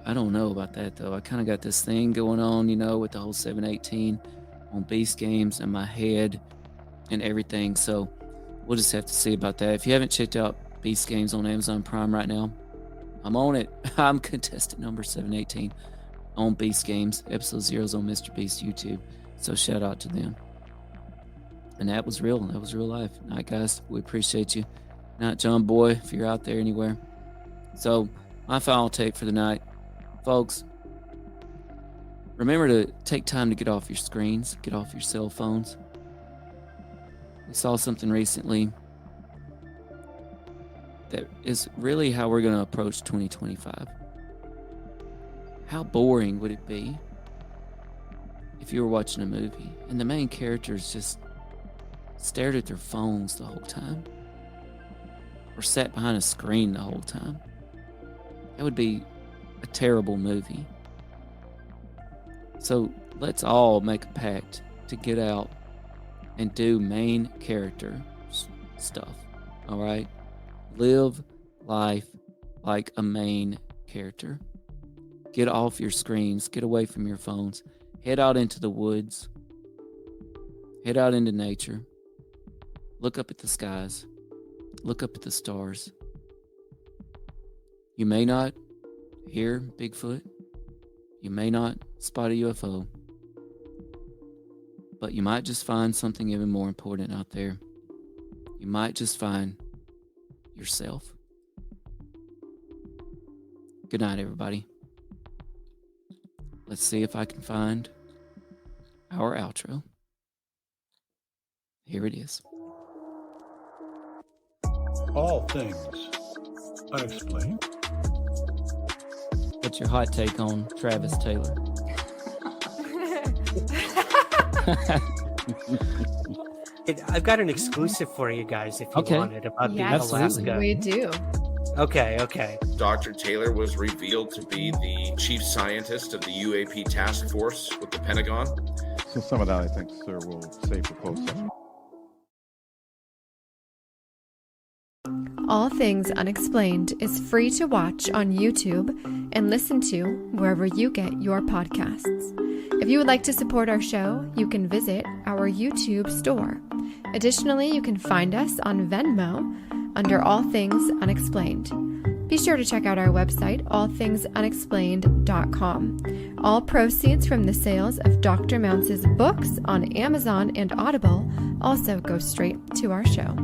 I don't know about that, though. I kind of got this thing going on, with the whole 718 on Beast Games in my head and everything. So we'll just have to see about that. If you haven't checked out Beast Games on Amazon Prime right now, I'm on it. I'm contestant number 718 on Beast Games. Episode 0 is on Mr. Beast YouTube. So shout out to them. And that was real. That was real life. All right, guys. We appreciate you. Not John Boy, if you're out there anywhere. So my final take for the night, folks, remember to take time to get off your screens, get off your cell phones. We saw something recently that is really how we're going to approach 2025. How boring would it be if you were watching a movie and the main characters just stared at their phones the whole time or sat behind a screen the whole time? That would be a terrible movie. So let's all make a pact to get out and do main character stuff. All right? Live life like a main character. Get off your screens. Get away from your phones. Head out into the woods. Head out into nature. Look up at the skies. Look up at the stars. You may not hear Bigfoot. You may not spot a UFO. But you might just find something even more important out there. You might just find yourself. Good night, everybody. Let's see if I can find our outro. Here it is. All Things Unexplained. What's your hot take on Travis Taylor? I've got an exclusive for you guys if you want it about the Alaska. We do. Okay. Dr. Taylor was revealed to be the chief scientist of the UAP task force with the Pentagon. So some of that, I think, sir, will save for closed session. All Things Unexplained is free to watch on YouTube and listen to wherever you get your podcasts. If you would like to support our show, you can visit our YouTube store. Additionally, you can find us on Venmo under All Things Unexplained. Be sure to check out our website, allthingsunexplained.com. All proceeds from the sales of Dr. Mounce's books on Amazon and Audible also go straight to our show.